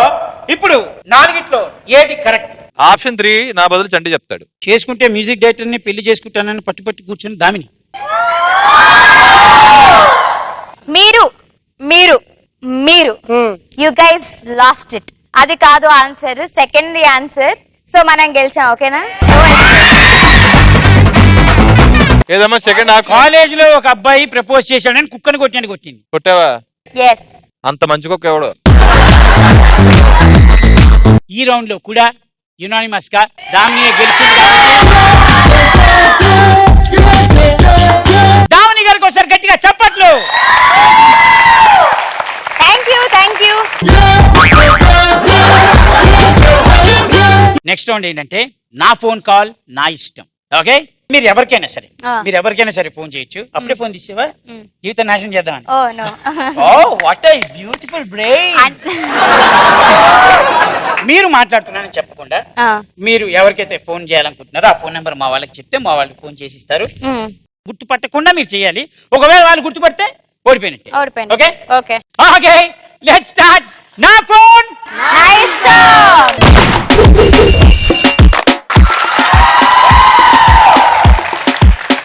ఇప్పుడు 4 ఏది కరెక్ట్? ఆప్షన్ 3 నా బదులు చంటి చెప్తాడు. చేసుకుంటే మ్యూజిక్ డైరెక్టర్ ని పెళ్లి చేసుకుంటానని పట్టుపట్టి కూర్చున్న దామిని. మీరు మీరు మీరు యు గైస్ లాస్ట్ ఇట్. అది కాదు ఆన్సర్, సెకండ్ ఆన్సర్. సో మనం గెలిచాం. ఓకేనా? ఏదమ్మా సెకండ్? కాలేజ్ లో ఒక అబ్బాయి ప్రపోజ్ చేశాడని కుక్కను కొట్టింది. కొట్టావా? ఎస్. అంత మంచి కుక్క ఎవడో. ఈ రౌండ్ లో కూడా యునానిమస్ గా దామిని గెలిచింది. దామిని గారికి ఒకసారి గట్టిగా చప్పట్లు. Thank you. నెక్స్ట్ రౌండ్ ఏంటంటే నా ఫోన్ కాల్ నా ఇష్టం. ఓకే, మీరు ఎవరికైనా సరే ఫోన్ చేయొచ్చు. అప్పుడే ఫోన్ తీసేవా? జీవితం నాశనం చేద్దామని. What a beautiful brain. మీరు మాట్లాడుతున్నారని చెప్పకుండా మీరు ఎవరికైతే ఫోన్ చేయాలనుకుంటున్నారో ఆ ఫోన్ నెంబర్ మా వాళ్ళకి చెప్తే మా వాళ్ళు ఫోన్ చేసి ఇస్తారు. గుర్తుపట్టకుండా మీరు చేయాలి. ఒకవేళ వాళ్ళు గుర్తుపడితే ఓడిపోయినట్టే. Okay okay okay, let's start. నా ఫోన్ నా ఇష్టం.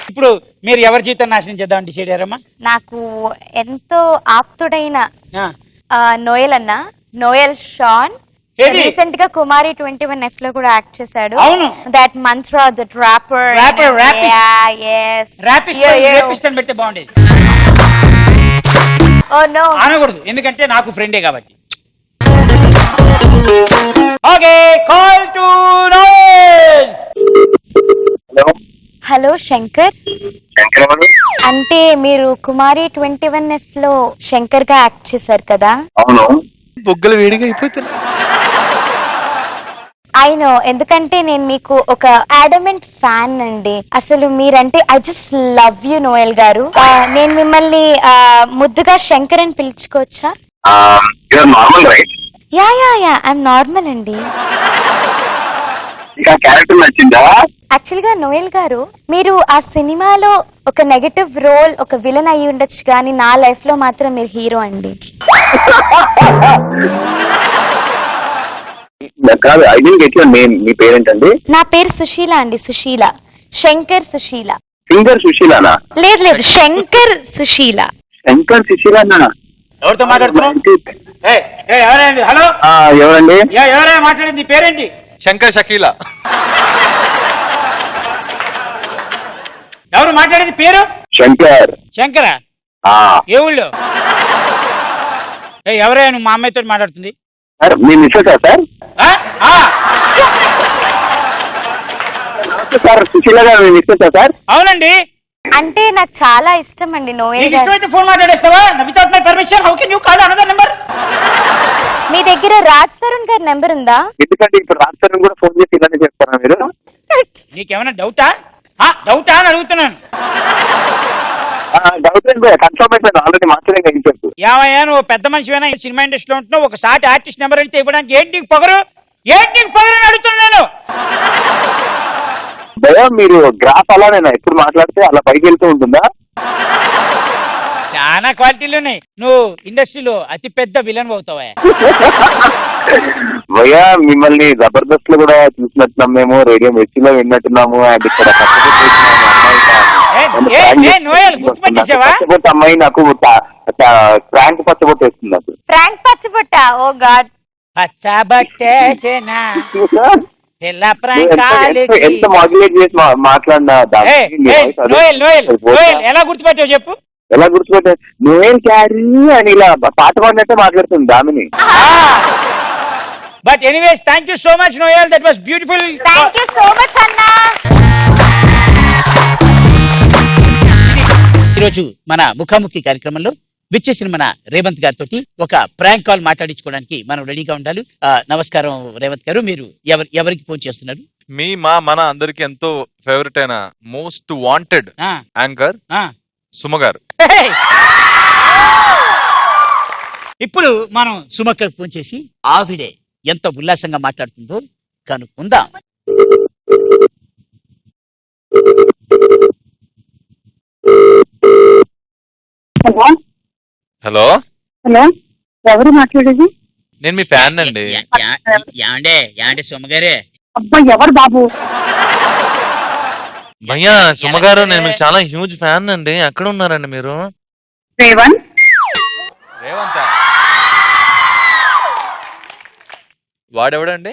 ఇప్పుడు మీరు ఎవరి జీవితం నాశనం చేద్దామని డిసైడ్ అయ్యారమ్మా? నాకు ఎంతో ఆప్తుడైన నోయల్ అన్న, నోయల్ షాన్. రీసెంట్ గా కుమారి 21F లో కూడా యాక్ట్ చేశాడు. That Mantra, that wrapper. పెడితే బాగుండేది. అనకూడదు, ఎందుకంటే నాకు ఫ్రెండే కాబట్టి. Okay, call to Noel. Hello Shankar. అంటే మీరు కుమారి 21F లో శంకర్ గా యాక్ట్ చేశారు కదా? అవును. బొగ్గలు వేడిగా అయిపోతుంది. ఐ నో, ఎందుకంటే నేను మీకు ఒక అడమెంట్ ఫ్యాన్ అండి. అసలు మీరంటే I just love you Noel గారు. నేను మిమ్మల్ని ముద్దుగా శంకర్ అని పిలుచుకోవచ్చా? Normal right? Yeah yeah yeah, I'm normal అండి. క్యారెక్టర్ నచ్చిందా? యాక్చువల్ గా నోయల్ గారు, మీరు ఆ సినిమాలో ఒక నెగటివ్ రోల్, ఒక విలన్ అయ్యి ఉండొచ్చు, కానీ నా లైఫ్ లో మాత్రం మీరు హీరో అండి. కాదు, I don't get your name. మీ పేరేంటండి? నా పేరు సుశీల అండి. సుశీల, శంకర్ సుశీల. సింగర్ సుశీలనా? లేదు లేదు, శంకర్ సుశీల. శంకర్ సుశీలనా? ఎవరితో మాట్లాడుతున్నావు? హలో, ఎవరండి? ఎవరైనా మాట్లాడింది? పేరేంటి? శంకర్ షకీల. ఎవరు మాట్లాడేది? పేరు శంకర్. శంకరా? ఏ ఊళ్ళో? ఎవరైనా నువ్వు మా అమ్మాయితో మాట్లాడుతుంది? మీ మిస్సెసా సార్? సార్ సుశీల గారు మీ మిస్సెసా సార్? అవునండి. అంటే నాకు చాలా ఇష్టం అండి నోయల్ గారు. ఇష్టమైతే ఫోన్ మాట్లాడేస్తావా? Without my permission how can you call another number? మీ దగ్గర రాజ్ తరుణ్ గారి నెంబర్ ఉందా? ఎందుకంటే ఇప్పుడు రాజ్ తరుణ్ కూడా ఫోన్ చేసి ఇలానే చెప్తారా మీరు? నీకేమైనా డౌటా? డౌటా అని అడుగుతున్నాను. డౌట్ కన్ఫర్మేషన్ ఆల్రెడీ మాట్లాడే చెప్పు. ఏమయ్యా, నువ్వు పెద్ద మనిషివైనా సినిమా ఇండస్ట్రీలో ఉంటున్నావు, ఒక సాటి ఆర్టిస్ట్ నెంబర్ అడిగితే ఇవ్వడానికి ఏంటి పొగరు? ఏంటి పొగరు అని అడుగుతున్నాను. భయ, మీరు గ్రాఫ్ అలానేనా? ఎప్పుడు మాట్లాడితే అలా పైకి వెళ్తూ ఉంటుందా? చాలా క్వాలిటీలు ఉన్నాయి. నువ్వు ఇండస్ట్రీలో అతి పెద్ద విలన్ అవుతావా? భయ్యా, మిమ్మల్ని జబర్దస్త్ లో కూడా చూసినట్టున్నాం, మేము రేడియో మిర్చిలో విన్నట్టున్నాము. అండ్ ఇక్కడ పచ్చబొట్టు అమ్మాయి నాకు ఫ్రాంక్ పచ్చబొట్టు వేస్తుంది. నాకు ఫ్రాంక్ పచ్చబొట్ట? ఓ గాడ్. ఎంత మాడ్యులేట్ చేసి మాట్లాడినా ఎలా గుర్తుపెట్టావు చెప్పు? ఎలా గుర్తుపెట్టా? నోయల్ క్యారీ అని ఇలా పాట పాడినట్టే మాట్లాడుతుంది Damini. But anyways, thank you so much Noel, that was beautiful. Thank you so much అన్న. ఈరోజు మన ముఖాముఖి కార్యక్రమంలో విచ్చేసిన మన రేవంత్ గారితో ఒక ప్రాంక్ కాల్ మాట్లాడించుకోవడానికి మనం రెడీగా ఉండాలి. నమస్కారం రేవంత్ గారు, మీరు ఎవరికి ఫోన్ చేస్తున్నారు? మన అందరికి ఎంతో ఫేవరెట్ అయిన మోస్ట్ వాంటెడ్ యాంకర్ సుమ గారు. ఇప్పుడు మనం సుమక్కకు ఫోన్ చేసి ఆవిడే ఎంత ఉల్లాసంగా మాట్లాడుతుందో కనుక్కుందాం. హలో హలో, ఎవరు మాట్లాడేది? నేను మీ ఫ్యాన్ అండి. యాండే సుమగారే? అబ్బా, ఎవరు బాబు? భయ్యా, సుమ గారు, నేను మీకు చాలా హ్యూజ్ ఫ్యాన్ అండి. ఎక్కడ ఉన్నారండి మీరు? రేవంత్. రేవంత్ వాడెవడండి?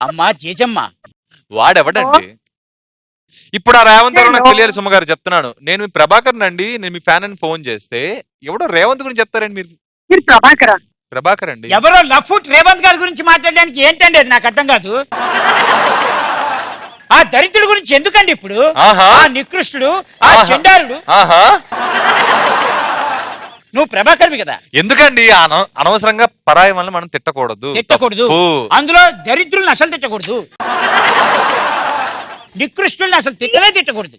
అమ్మా జేజమ్మ. వాడెవడండి? ఇప్పుడు ఆ రేవంత్ గారు నాకు తెలియాలి. సుమ గారు చెప్తున్నాను, నేను మీ ప్రభాకర్ అండి, నేను మీ ఫ్యాన్ అని ఫోన్ చేస్తే ఎవడో రేవంత్ గురించి చెప్తారండి మీరు? ప్రభాకర్ అండి. ఎవరో లఫుట్ రేవంత్ గారి గురించి మాట్లాడడానికి ఏంటండి అది? నాకు అర్థం కాదు. ఆ దరిద్రుడి గురించి ఎందుకండి ఇప్పుడు? ఆ నికృష్టుడు, ఆ చెండారుడు. నువ్వు ప్రభాకర్వి కదా. ఎందుకండి అనవసరంగా పరాయి వల్ల మనం తిట్టకూడదు. అందులో దరిద్రుల్ని అసలు తిట్టకూడదు, నికృష్టుల్ని అసలు తిట్టకూడదు.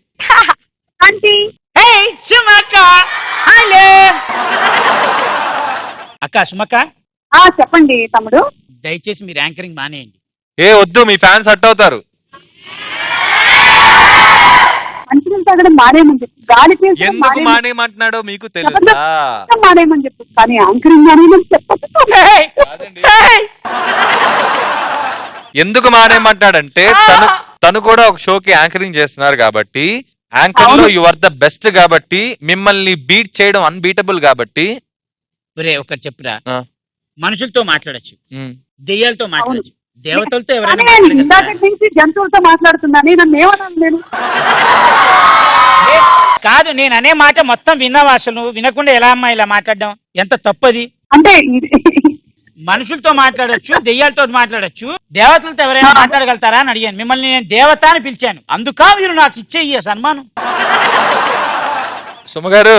అక్క సుమక్క. చెప్పండి తమ్ముడు. దయచేసి మీరు యాంకరింగ్ మానేయండి. వద్దు, మీ ఫ్యాన్స్ హట్ అవుతారు. ఎందుకు మానేయమంటున్నాడో మీకు తెలుసా? మానేయమని చెప్పు, కానీ యాంకరింగ్ మానేయమని చెప్పదు. ఎందుకు మానేయమంటాడంటే తను కూడా ఒక షోకి యాంకరింగ్ చేస్తున్నారు కాబట్టి, యాంకర్ లో యు ఆర్ ద బెస్ట్ కాబట్టి, మిమ్మల్ని బీట్ చేయడం అన్బీటబుల్ కాబట్టి. ఒకటి చెప్పురా, మనుషులతో మాట్లాడచ్చు, దెయ్యాలతో మాట్లాడచ్చు, దేవతలతో ఎవరైనా జంతువులతో మాట్లాడుతున్నాను. నన్ను ఏమన్నాను నేను? కాదు, నేను అనే మాట మొత్తం విన్నావా? అసలు నువ్వు వినకుండా ఎలా అమ్మా ఇలా మాట్లాడడం? ఎంత తప్పది. అంటే మనుషులతో మాట్లాడొచ్చు, దెయ్యాలతో మాట్లాడొచ్చు, దేవతలతో ఎవరైనా మాట్లాడగలుగుతారా అని అడిగాను. మిమ్మల్ని నేను దేవత అని పిలిచాను, అందుక మీరు నాకు ఇచ్చే ఈ సన్మానం. సుమ గారు,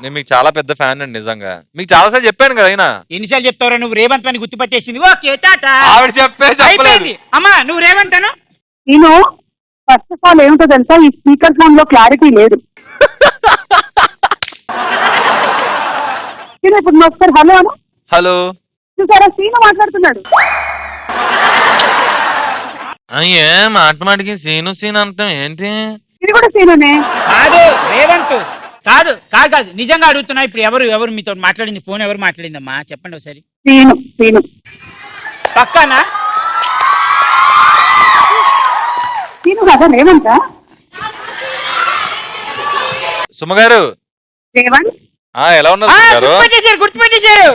నేను మీకు చాలా పెద్ద ఫ్యాన్ అండి నిజంగా. మీకు చాలా సార్లు చెప్పాను కదా అయినా. ఎన్నిసార్లు చెప్తావురా నువ్వు? రేవంత్ అని గుర్తుపట్టేసింది. ఓకే టాటా. ఆవిడ అయిపోయింది. అమ్మా నువ్వు రేవంత్ అను. నేను ఫస్ట్ ఆఫ్ ఆల్ ఏమిటో తెలుసా, ఈ స్పీకర్ ఫోన్ లో క్లారిటీ లేదు. నేను ఇప్పుడు నువ్వు ఒకసారి హలో అను. హలో. చూసారా సీను మాట్లాడుతున్నాడు. ఏం మాటమాటికి సీను సీన్ అంటాం ఏంటి? ఇది కూడా సీనునే. కాదు రేవంత్, కాదు కాదు కాదు, నిజంగా అడుగుతున్నా. ఇప్పుడు ఎవరు మీతో మాట్లాడింది? ఫోన్ ఎవరు మాట్లాడిందమ్మా చెప్పండి ఒకసారి. Scene scene పక్కానా? సీను కదా రేవంత్? సుమ గారు. రేవంత్ ఎలా ఉన్నారు గుర్తుపెట్టేశారు.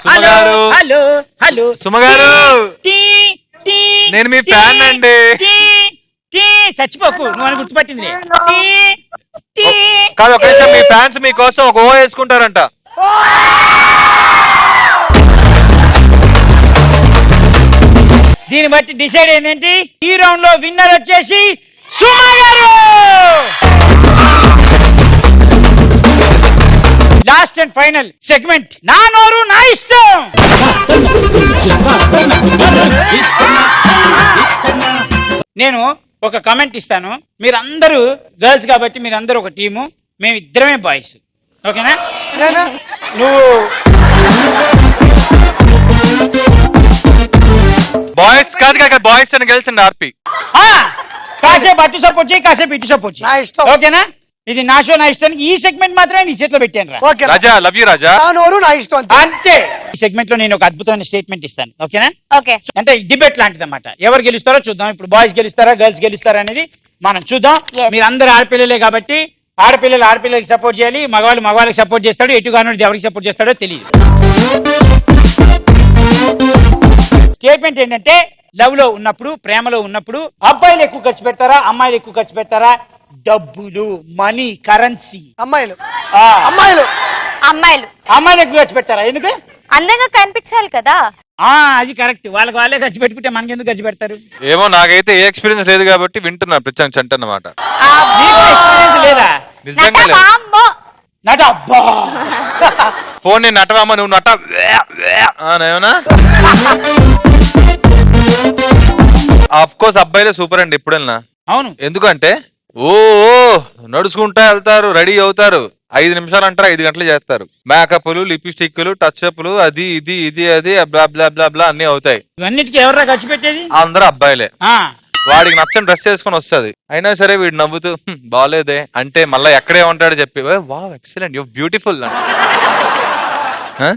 సుమ గారు. హలో హలో సుమ గారు, నేను మీ ఫ్యాన్ అండి. చచ్చిపోకు, నువ్వు అని గుర్తుపట్టింది. కాదు ఒక నిమిషం, మీ ఫ్యాన్స్ మీకోసం ఒక ఓ వేసుకుంటారంట. దీన్ని బట్టి డిసైడ్ ఏంటంటే ఈ రౌండ్ లో విన్నర్ వచ్చేసి సుమ గారు. లాస్ట్ అండ్ ఫైనల్ సెగ్మెంట్, నా నోరు నా ఇష్టం. నేను ఒక కామెంట్ ఇస్తాను, మీరందరూ గర్ల్స్ కాబట్టి మీరందరూ ఒక టీము, మేమిద్దరమే బాయ్స్. ఓకేనా? నువ్వు బాయ్స్ కాదు కదా, బాయ్స్ అని గర్ల్స్ అండి. ఆర్పి కాసేపు అటు సపోర్ట్ చేయి, కాసేపు ఇటు సపోర్ట్ చేయి. ఓకేనా? ఇది నా షో నా ఇష్టానికి ఈ సెగ్మెంట్ మాత్రమే నీ చేతిలో పెట్టాను రా. రాజా, లవ్ యూ రాజా. నా ఇష్టం అంతే. ఈ సెగ్మెంట్ లో నేను ఒక అద్భుతమైన స్టేట్మెంట్ ఇస్తాను. ఓకేనా? ఓకే. అంటే డిబేట్ లాంటిది అన్నమాట. ఎవరు గెలుస్తారో చూద్దాం. ఇప్పుడు బాయ్స్ గెలుస్తారా గర్ల్స్ గెలుస్తారా అనేది మనం చూద్దాం. మీరందరూ ఆడపిల్లలే కాబట్టి ఆడపిల్లలకి సపోర్ట్ చేయాలి, మగవాళ్ళకి సపోర్ట్ చేస్తాడు. ఎటుగానో ఎవరికి సపోర్ట్ చేస్తాడో తెలియదు. స్టేట్మెంట్ ఏంటంటే, లవ్ లో ఉన్నప్పుడు, ప్రేమలో ఉన్నప్పుడు అబ్బాయిలు ఎక్కువ ఖర్చు పెడతారా అమ్మాయిలు ఎక్కువ ఖర్చు పెడతారా? డబ్బులు, మనీ, కరెన్సీ. అమ్మాయిలు అమ్మాయిలు అమ్మాయిలు ఎక్కువ ఖర్చు పెడతారా? ఎందుకు? అందంగా కనిపించాలి కదా. అది కరెక్ట్. వాళ్ళే ఖర్చు పెట్టుకుంటే మనకెందుకు ఖర్చు పెడతారు? ఏమో, నాకైతే ఏ ఎక్స్పీరియన్స్ లేదు కాబట్టి వింటున్నా ప్రత్యేక చంట అన్నమాట. ఎక్స్పీరియన్స్ లేదా? నిజంగా నట అబ్బా పోనీ నటవామా, నువ్వు నట ఏమన్నా? ఆఫ్ కోర్స్ అబ్బాయిలే సూపర్ అండి ఇప్పుడు వెళ్ళినా. అవును. ఎందుకంటే నడుచుకుంటా వెళ్తారు, రెడీ అవుతారు, 5 నిమిషాలు అంటారు 5 గంటలు చేస్తారు. మేకప్లు, లిప్స్టిక్లు, టచ్ అప్లు, అది అది బ్లా బ్లా బ్లా బ్లా అన్ని అవుతాయి. ఇవన్నిటికీ ఎవరా ఖర్చు పెట్టేది? అందరూ అబ్బాయిలే. వాడికి నచ్చని డ్రెస్ వేసుకొని వస్తుంది, అయినా సరే వీడు నవ్వుతూ బాగాలేదే అంటే మళ్ళీ ఎక్కడే ఉంటాడు చెప్పి వావ్ ఎక్సలెంట్ యు బ్యూటిఫుల్ అంటే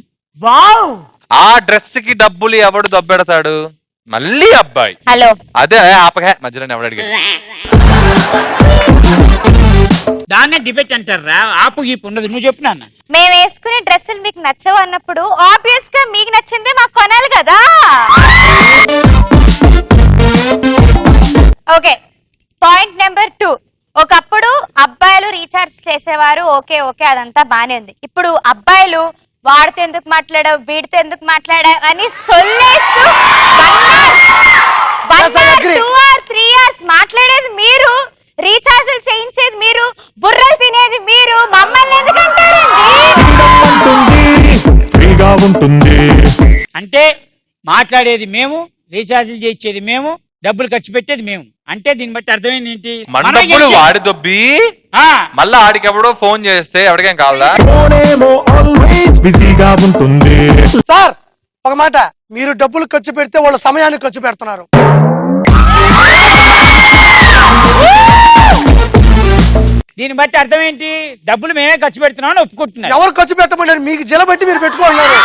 ఆ డ్రెస్ కి డబ్బులు ఎవడు దబ్బెడతాడు? మళ్ళీ అబ్బాయి. హలో, అదే ఆపగా మధ్యలో ఎవడు అడిగాడు? దాన్నే డిబేట్ అంటారా? ఆపు గీపు ఉండదు. నువ్వు చెప్పు నాన్న. మేము వేసుకునే డ్రెస్సులు మీకు నచ్చవు అన్నప్పుడు ఆబ్వియస్ గా మీకు నచ్చిందే మాకు కొనాలి కదా. Okay, point number 2. ఒకప్పుడు అబ్బాయిలు రీఛార్జ్ చేసేవారు. ఓకే అదంతా బానే ఉంది. ఇప్పుడు అబ్బాయిలు వాడితో ఎందుకు మాట్లాడావు, వీడితో ఎందుకు మాట్లాడావు అని సొల్లేస్తూ 2 or 3 years మాట్లాడేది మీరు, రీఛార్జులు చేయించేది మీరు, బుర్రలు తినేది మీరు. మమ్మల్ని ఎందుకు అంటారండి? అంటే మాట్లాడేది మేము, రీఛార్జులు చేయించేది మేము, డబ్బులు ఖర్చు పెట్టేది మేము. అంటే దీన్ని బట్టి అర్థమైంది ఏంటి? మన డబ్బులు వాడి దొబ్బి మళ్ళీ ఆడికి ఎవడో ఫోన్ చేస్తే ఎవరికేం కావాలా? బిజీగా ఉంటుంది. సార్ ఒక మాట, మీరు డబ్బులు ఖర్చు పెడితే వాళ్ళ సమయాన్ని ఖర్చు పెడుతున్నారు. దీన్ని బట్టి అర్థం ఏంటి? డబ్బులు మేమే ఖర్చు పెడుతున్నామని ఒప్పుకుంటున్నారు. ఎవరు ఖర్చు పెట్టమన్నారు? మీకు జల బట్టి మీరు పెట్టుకుంటున్నారు.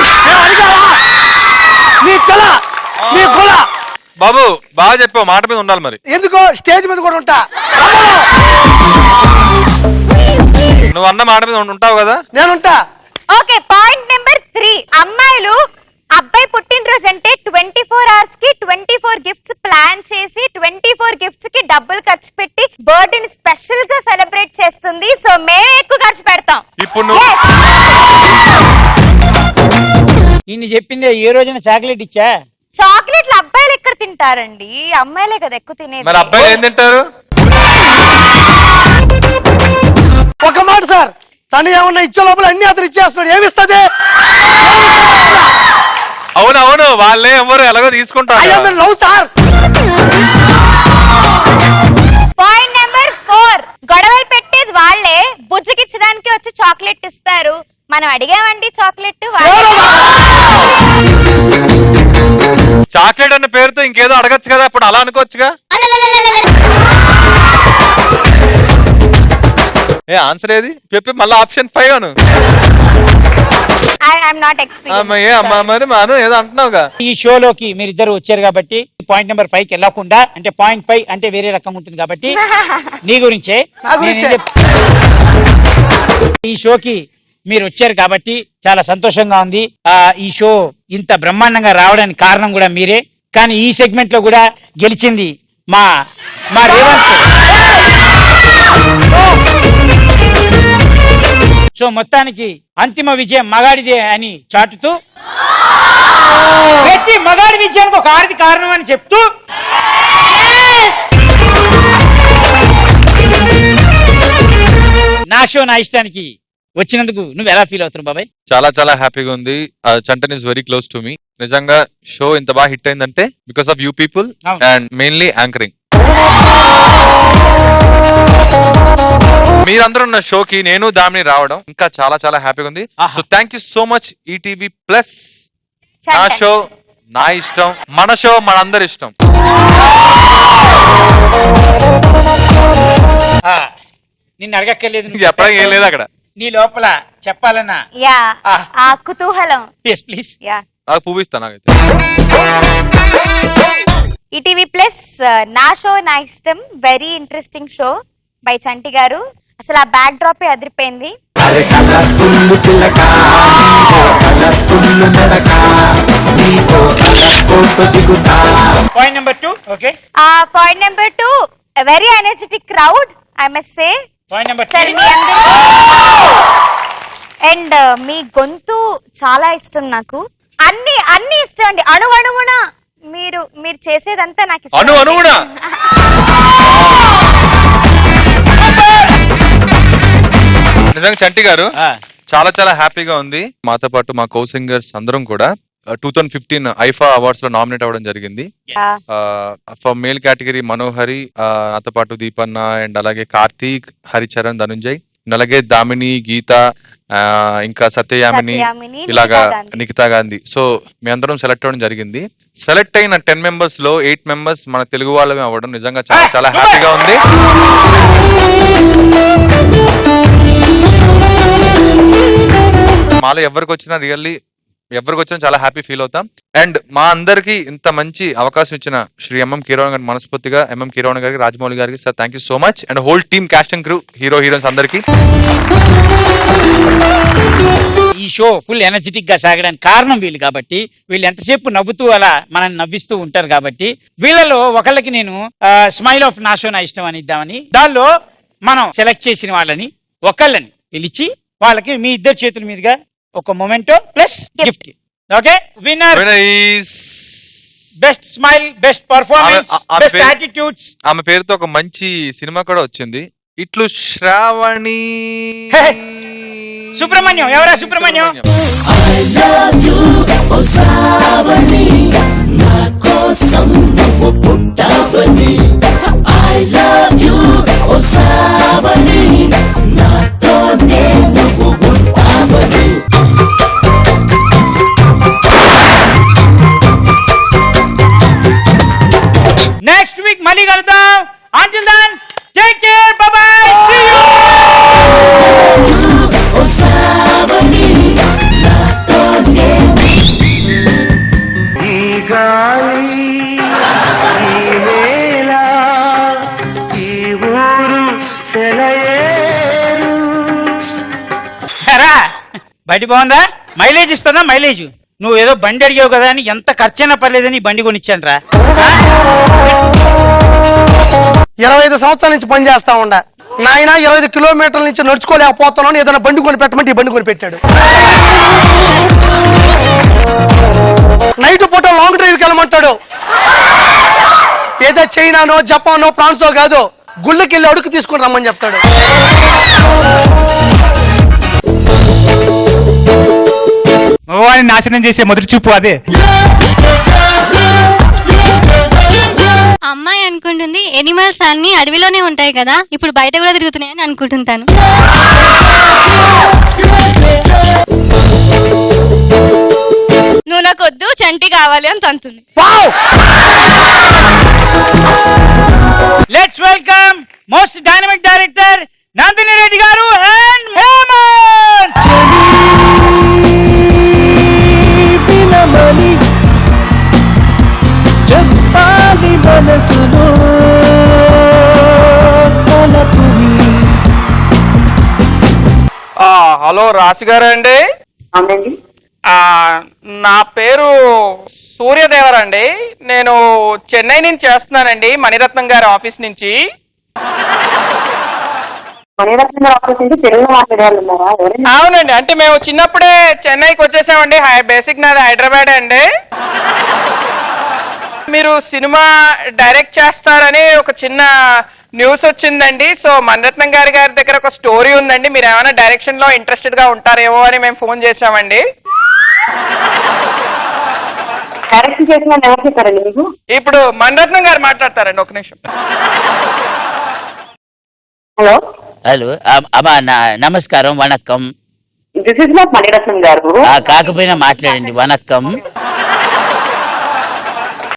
బాబు బాగా చెప్పావు, మాట మీద ఉండాలి. మరి ఎందుకో స్టేజ్ మీద కూడా ఉంటా. నువ్వు అన్న మాట మీద ఉంటావు కదా. నేనుంటా. Okay, point number 3. అమ్మాయిలు అబ్బాయి పుట్టినరోజు అంటే 24 hours కి 24 గిఫ్ట్స్ ప్లాన్ చేసి 24 గిఫ్ట్స్ కి డబ్బులు ఖర్చు పెట్టి బర్త్డే ని స్పెషల్ గా సెలబ్రేట్ చేస్తుంది. సో మేము ఎక్కువ ఖర్చు పెడతాం. ఇప్పుడు ఇన్ని చెప్పింది ఏ రోజున చాక్లెట్ ఇచ్చా? చాక్లెట్లు అబ్బాయిలు ఎక్కడ తింటారండి, అమ్మాయిలే కదా ఎక్కువ తినేది. మరి అబ్బాయిలు ఏం తింటారు? ఒక మాట సార్, తను ఏమన్నా ఇచ్చే లోపల అన్ని అతను ఇచ్చేస్తాడు, ఏమిస్తుంది? అవునవును, వాళ్ళే ఎవరు ఎలాగో తీసుకుంటారు. Love sir. పాయింట్ నెంబర్ 4, గొడవలు పెట్టేది వాళ్ళే, బుజ్జకిచ్చడానికి వచ్చి చాక్లెట్ ఇస్తారు. మనం అడిగామండి చాక్లెట్. చాక్లెట్ అన్న పేరుతో ఇంకేదో అడగచ్చు కదా, అప్పుడు అలా అనుకోవచ్చుగా. ఏ ఆన్సర్ ఏది చెప్పి మళ్ళీ ఆప్షన్ 5 అను. మరి మాను ఏదో అంటున్నావుగా. ఈ షోలోకి మీరిద్దరు వచ్చారు కాబట్టి పాయింట్ నెంబర్ 5కి వెళ్ళకుండా, అంటే పాయింట్ 5 అంటే వేరే రకంగా ఉంటుంది కాబట్టి నీ గురించే ఈ షోకి మీరు వచ్చారు కాబట్టి చాలా సంతోషంగా ఉంది. ఈ షో ఇంత బ్రహ్మాండంగా రావడానికి కారణం కూడా మీరే. కానీ ఈ సెగ్మెంట్ లో కూడా గెలిచింది మా రేవంత్. సో మొత్తానికి అంతిమ విజయం మగాడిదే అని చాటుతూ, ప్రతి మగాడి విజయానికి ఒక ఆడది కారణం అని చెప్తూ, నా షో నా ఇష్టానికి వచ్చినందుకు నువ్వు ఎలా ఫీల్ అవుతున్నావు బాబాయ్? చాలా చాలా హ్యాపీగా ఉంది. చంటన్ is very close to me. నిజంగా షో ఇంత బాగా హిట్ అయిందంటే because of you people and mainly anchoring. మీరందరూ ఉన్న షోకి నేను దామిని రావడం ఇంకా చాలా చాలా హ్యాపీగా ఉంది. So thank you so much ETV plus. నా షో నా ఇష్టం, మన షో మనందరి ఇష్టం. నిన్ను అడగక్కర్లేదు, చెప్పడం ఏం లేదు అక్కడ. నీ లోపల చెప్పాలన్నా కుతూహలం. ప్లీజ్ పూవిస్తా నాకైతే. ఈటీవీ ప్లస్ నా షో నా ఇష్టం, very interesting show by Chanti గారు. అసలు ఆ బ్యాక్ డ్రాప్ అదిరిపోయింది. Point number 2 okay. Point number 2, very energetic crowd I must say. Point number 3, and మీ గొంతు చాలా ఇష్టం నాకు. అన్ని ఇష్టం అండి, అణువణువున మీరు చేసేదంతా నాకు ఇష్టం. నిజంగా చంటి గారు చాలా చాలా హ్యాపీగా ఉంది. మాతో పాటు మా కో సింగర్స్ అందరం కూడా 2015 ఐఫా అవార్డ్స్ లో నామినేట్ అవ్వడం జరిగింది. ఫర్ మేల్ కేటగిరీ మనోహరి, నాతో పాటు దీపన్న అండ్ అలాగే కార్తీక్, హరిచరణ్, ధనుంజయ్, అలాగే దామిని, గీత, ఇంకా సత్యయామిని, ఇలాగా నిఖితా గాంధీ. సో మీ అందరం సెలెక్ట్ అవ్వడం జరిగింది. సెలెక్ట్ అయిన 10 మెంబర్స్ లో 8 మెంబర్స్ మన తెలుగు వాళ్ళమే అవ్వడం నిజంగా చాలా చాలా హ్యాపీగా ఉంది. మాలో ఎవరికి వచ్చినా చాలా హ్యాపీ ఫీల్ అవుతాం. అండ్ మా అందరికి ఇంత మంచి అవకాశం ఇచ్చిన శ్రీ ఎంఎం కీరవాణి గారికి మనస్ఫూర్తిగా, ఎంఎం కీరవాణి గారికి, రాజమౌళి గారికి sir thank you so much. And whole team cost and crew, heroines అందరికి. ఈ షో ఫుల్ ఎనర్జెటిక్ గా సాగడానికి కారణం వీళ్ళు కాబట్టి, వీళ్ళు ఎంతసేపు నవ్వుతూ అలా మనల్ని నవ్విస్తూ ఉంటారు కాబట్టి, వీళ్ళలో ఒకళ్ళకి నేను స్మైల్ ఆఫ్ నా షో నా ఇష్టం అని ఇద్దామని, దానిలో మనం సెలెక్ట్ చేసిన వాళ్ళని ఒకళ్ళని పిలిచి వాళ్ళకి మీ ఇద్దరు చేతుల మీదుగా ఒక memento plus gift. Okay, winner best smile, best performance, best attitudes. ఆమె పేరుతో ఒక మంచి సినిమా కూడా వచ్చింది, ఇట్లు శ్రావణి సుబ్రహ్మణ్యం. ఎవరా సుబ్రహ్మణ్యం? నెక్స్ట్ వీక్ మళ్ళీ కలుద్దాం. Until then, take care. Bye bye. See you. బయట బాగుందా? మైలేజ్ ఇస్తుందా? మైలేజ్ నువ్వేదో బండి అడిగావు కదా అని ఎంత ఖర్చైనా పర్లేదని ఈ బండి కొనిచ్చాను రా. 25 సంవత్సరాల నుంచి పని చేస్తా ఉండ నాయన 25 కిలోమీటర్ల నుంచి నడుచుకోలేకపోతున్నాను, ఏదైనా బండి కొని పెట్టమంటే ఈ బండి కొని పెట్టాడు. నైట్ పూట లాంగ్ డ్రైవ్కి వెళ్ళమంటాడు. ఏదో చైనానో జపానో ఫ్రాన్సో కాదు, గుళ్ళకి వెళ్ళి అడుగు తీసుకుని రమ్మని చెప్తాడు. మగవాడిని నాశనం చేసే మొదటి చూపు అదే. అమ్మాయి అనుకుంటుంది ఎనిమల్స్ అన్ని అడవిలోనే ఉంటాయి కదా, ఇప్పుడు బయట కూడా తిరుగుతున్నాయని అనుకుంటుంటాను. నువ్వు నాకు వద్దు, చంటి కావాలి అని తంతుంది. Let's welcome most dynamic director Nandini Reddy గారు అండ్ హేమంత్. చెప్పాలి మనసులో తలపుని. హలో రాశి గారు అండి? నా పేరు సూర్యదేవర్ అండి. నేను చెన్నై నుంచి చేస్తున్నానండి, మణిరత్నం గారి ఆఫీస్ నుంచి. అవునండి, అంటే మేము చిన్నప్పుడే చెన్నైకి వచ్చేసామండి. బేసిక్ నాది హైదరాబాద్ అండి. మీరు సినిమా డైరెక్ట్ చేస్తారని ఒక చిన్న న్యూస్ వచ్చిందండి. సో మణిరత్నం గారి దగ్గర ఒక స్టోరీ ఉందండి, మీరు ఏమైనా డైరెక్షన్ లో ఇంట్రెస్టెడ్ గా ఉంటారేమో అని మేము ఫోన్ చేసామండి. ఇప్పుడు మణిరత్నం గారు మాట్లాడతారండి, ఒక నిమిషం. హలో హలో అమ్మా, నమస్కారం, వణక్కం. దిస్ ఇస్ నాట్ మణిరత్నం గారు. కాకపోయినా మాట్లాడండి, వణక్కం.